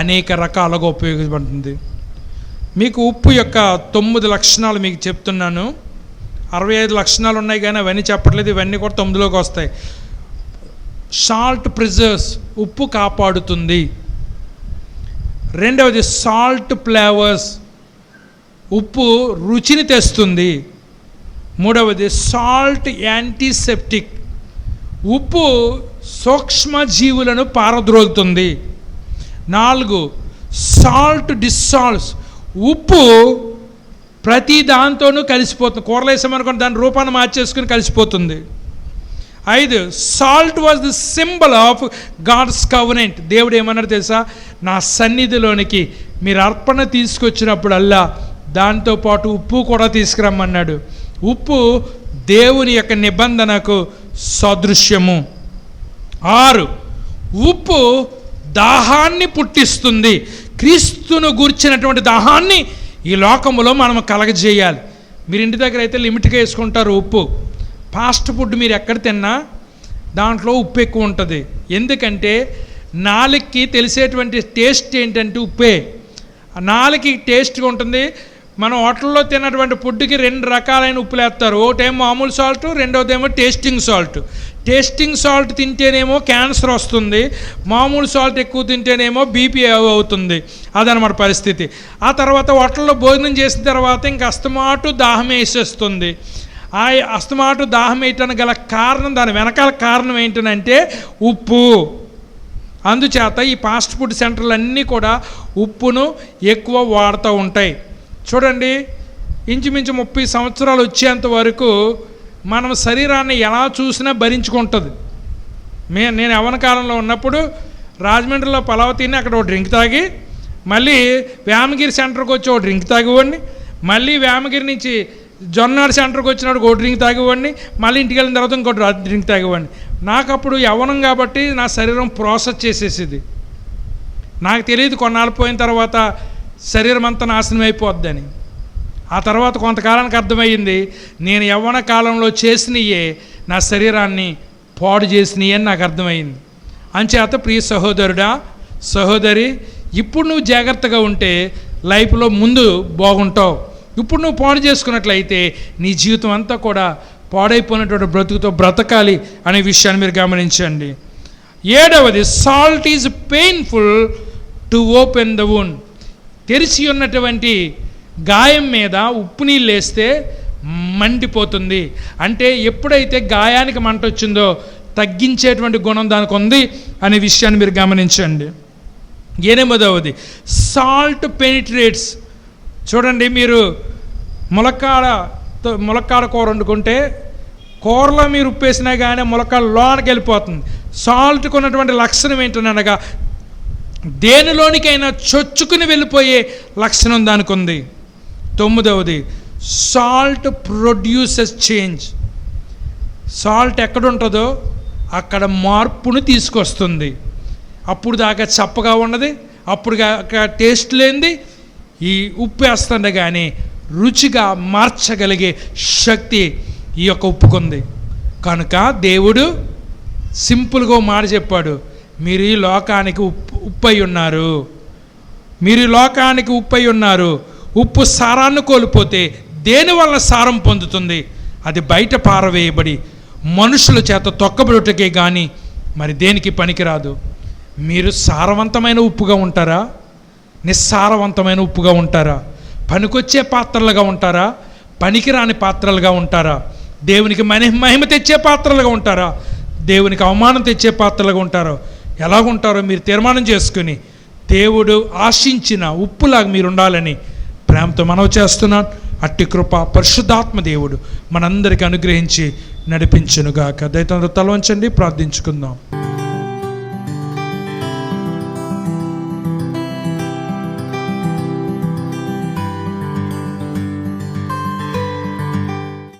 అనేక రకాలుగా ఉపయోగపడుతుంది. మీకు ఉప్పు యొక్క 9 లక్షణాలు మీకు చెప్తున్నాను. 65 లక్షణాలు ఉన్నాయి కానీ అవన్నీ చెప్పట్లేదు, ఇవన్నీ కూడా 9లోకి వస్తాయి. సాల్ట్ ప్రిజర్వ్స్, ఉప్పు కాపాడుతుంది. రెండవది సాల్ట్ ఫ్లేవర్స్, ఉప్పు రుచిని తెస్తుంది. మూడవది సాల్ట్ యాంటీసెప్టిక్, ఉప్పు సూక్ష్మజీవులను పారద్రోలుతుంది. 4 సాల్ట్ డిస్సాల్వ్స్, ఉప్పు ప్రతి దాంతోనూ కలిసిపోతుంది. కూరలు వేసామనుకోండి దాని రూపాన్ని మార్చేసుకుని కలిసిపోతుంది. 5 salt was the symbol of God's covenant. దేవుడు ఏమన్నాడు తెలుసా, నా సన్నిధిలోనికి మీరు అర్పణ తీసుకొచ్చినప్పుడల్లా దాంతోపాటు ఉప్పు కూడా తీసుకురమ్మన్నాడు. ఉప్పు దేవుని యొక్క నిబంధనకు సదృశ్యము. 6 ఉప్పు దాహాన్ని పుట్టిస్తుంది. క్రీస్తును గూర్చినటువంటి దాహాన్ని ఈ లోకములో మనం కలగజేయాలి. మీరు ఇంటి దగ్గర అయితే లిమిట్గా వేసుకుంటారు ఉప్పు. ఫాస్ట్ ఫుడ్ మీరు ఎక్కడ తిన్నా దాంట్లో ఉప్పు ఎక్కువ ఉంటుంది. ఎందుకంటే నాలుగుకి తెలిసేటువంటి టేస్ట్ ఏంటంటే ఉప్పే. నాలుగుకి టేస్ట్గా ఉంటుంది. మనం హోటల్లో తిన్నటువంటి ఫుడ్కి 2 రకాలైన ఉప్పులు వేస్తారు. ఒకటేమో మామూలు సాల్ట్, రెండవదేమో టేస్టింగ్ సాల్ట్. టేస్టింగ్ సాల్ట్ తింటేనేమో క్యాన్సర్ వస్తుంది, మామూలు సాల్ట్ ఎక్కువ తింటేనేమో బీపీ అవుతుంది. అదనమాట పరిస్థితి. ఆ తర్వాత హోటల్లో భోజనం చేసిన తర్వాత ఇంక అస్తమాటు దాహం వేసేస్తుంది. ఆ అస్తమాటు దాహం వేయటానికి గల కారణం, దాని వెనకాల కారణం ఏంటంటే ఉప్పు. అందుచేత ఈ ఫాస్ట్ ఫుడ్ సెంటర్లు అన్నీ కూడా ఉప్పును ఎక్కువ వాడుతూ ఉంటాయి. చూడండి, ఇంచుమించు 30 సంవత్సరాలు వచ్చేంత వరకు మనం శరీరాన్ని ఎలా చూసినా భరించుకుంటుంది. నేను యవ్వన కాలంలో ఉన్నప్పుడు రాజమండ్రిలో పలావ్ తిని అక్కడ ఒక డ్రింక్ తాగి, మళ్ళీ వేమగిరి సెంటర్కి వచ్చి ఒక డ్రింక్ తాగివ్వండి, మళ్ళీ వేమగిరి నుంచి జొన్నాడు సెంటర్కి వచ్చినప్పుడు ఒక డ్రింక్ తాగివ్వండి, మళ్ళీ ఇంటికి వెళ్ళిన తర్వాత ఇంకో డ్రింక్ తాగివ్వండి. నాకు అప్పుడు యవ్వనం కాబట్టి నా శరీరం ప్రాసెస్ చేసేసేది. నాకు తెలియదు కొన్నాళ్ళు పోయిన తర్వాత శరీరం అంతా నాశనం అయిపోద్దని. ఆ తర్వాత కొంతకాలానికి అర్థమయ్యింది, నేను యవ్వన కాలంలో చేసినయే నా శరీరాన్ని పాడు చేసినవి అని నాకు అర్థమైంది. అంచేత ప్రియ సహోదరుడా, సహోదరి, ఇప్పుడు నువ్వు జాగ్రత్తగా ఉంటే లైఫ్లో ముందు బాగుంటావు. ఇప్పుడు నువ్వు పాడు చేసుకున్నట్లయితే నీ జీవితం అంతా కూడా పాడైపోయినటువంటి బ్రతుకుతో బ్రతకాలి అనే విషయాన్ని మీరు గమనించండి. 7వది salt is painful to open the wound. తెరిచి ఉన్నటువంటి గాయం మీద ఉప్పు నీళ్ళు వేస్తే మండిపోతుంది. అంటే ఎప్పుడైతే గాయానికి మంట వచ్చిందో తగ్గించేటువంటి గుణం దానికి ఉంది అనే విషయాన్ని మీరు గమనించండి. 8వది సాల్ట్ పెనిట్రేట్స్. చూడండి, మీరు ములక్కాడ కూర వండుకుంటే కూరలో మీరు ఉప్పు వేసినా కానీ మొలక లోనకి వెళ్ళిపోతుంది. సాల్ట్కి ఉన్నటువంటి లక్షణం ఏంటనగా దేనిలోనికైనా చొచ్చుకుని వెళ్ళిపోయే లక్షణం దానికి ఉంది. 9వది, సాల్ట్ ప్రొడ్యూసెస్ చేంజ్. సాల్ట్ ఎక్కడ ఉంటుందో అక్కడ మార్పును తీసుకొస్తుంది. అప్పుడు దాకా చప్పగా ఉన్నది, అప్పుడు దాకా టేస్ట్ లేనిది ఈ ఉప్పు వేస్తుండే కానీ రుచిగా మార్చగలిగే శక్తి ఈ యొక్క ఉప్పుకుంది. కనుక దేవుడు సింపుల్గా మాట చెప్పాడు, మీరు ఈ లోకానికి ఉప్పు అయి ఉన్నారు, మీరు ఈ లోకానికి ఉప్పు అయి ఉన్నారు. ఉప్పు సారాన్ని కోల్పోతే దేనివల్ల సారం పొందుతుంది? అది బయట పారవేయబడి మనుషుల చేత తొక్కబడుటకే కానీ మరి దేనికి పనికిరాదు. మీరు సారవంతమైన ఉప్పుగా ఉంటారా? నిస్సారవంతమైన ఉప్పుగా ఉంటారా? పనికొచ్చే పాత్రలుగా ఉంటారా? పనికిరాని పాత్రలుగా ఉంటారా? దేవునికి మహిమ తెచ్చే పాత్రలుగా ఉంటారా? దేవునికి అవమానం తెచ్చే పాత్రలుగా ఉంటారో? ఎలాగుంటారో మీరు తీర్మానం చేసుకుని దేవుడు ఆశించిన ఉప్పులాగా మీరు ఉండాలని ప్రేమతో మనవి చేస్తున్నాను. అట్టి కృప పరిశుద్ధాత్మ దేవుడు మనందరికీ అనుగ్రహించి నడిపించునుగాక. దయతో తల వంచండి, ప్రార్థించుకుందాం.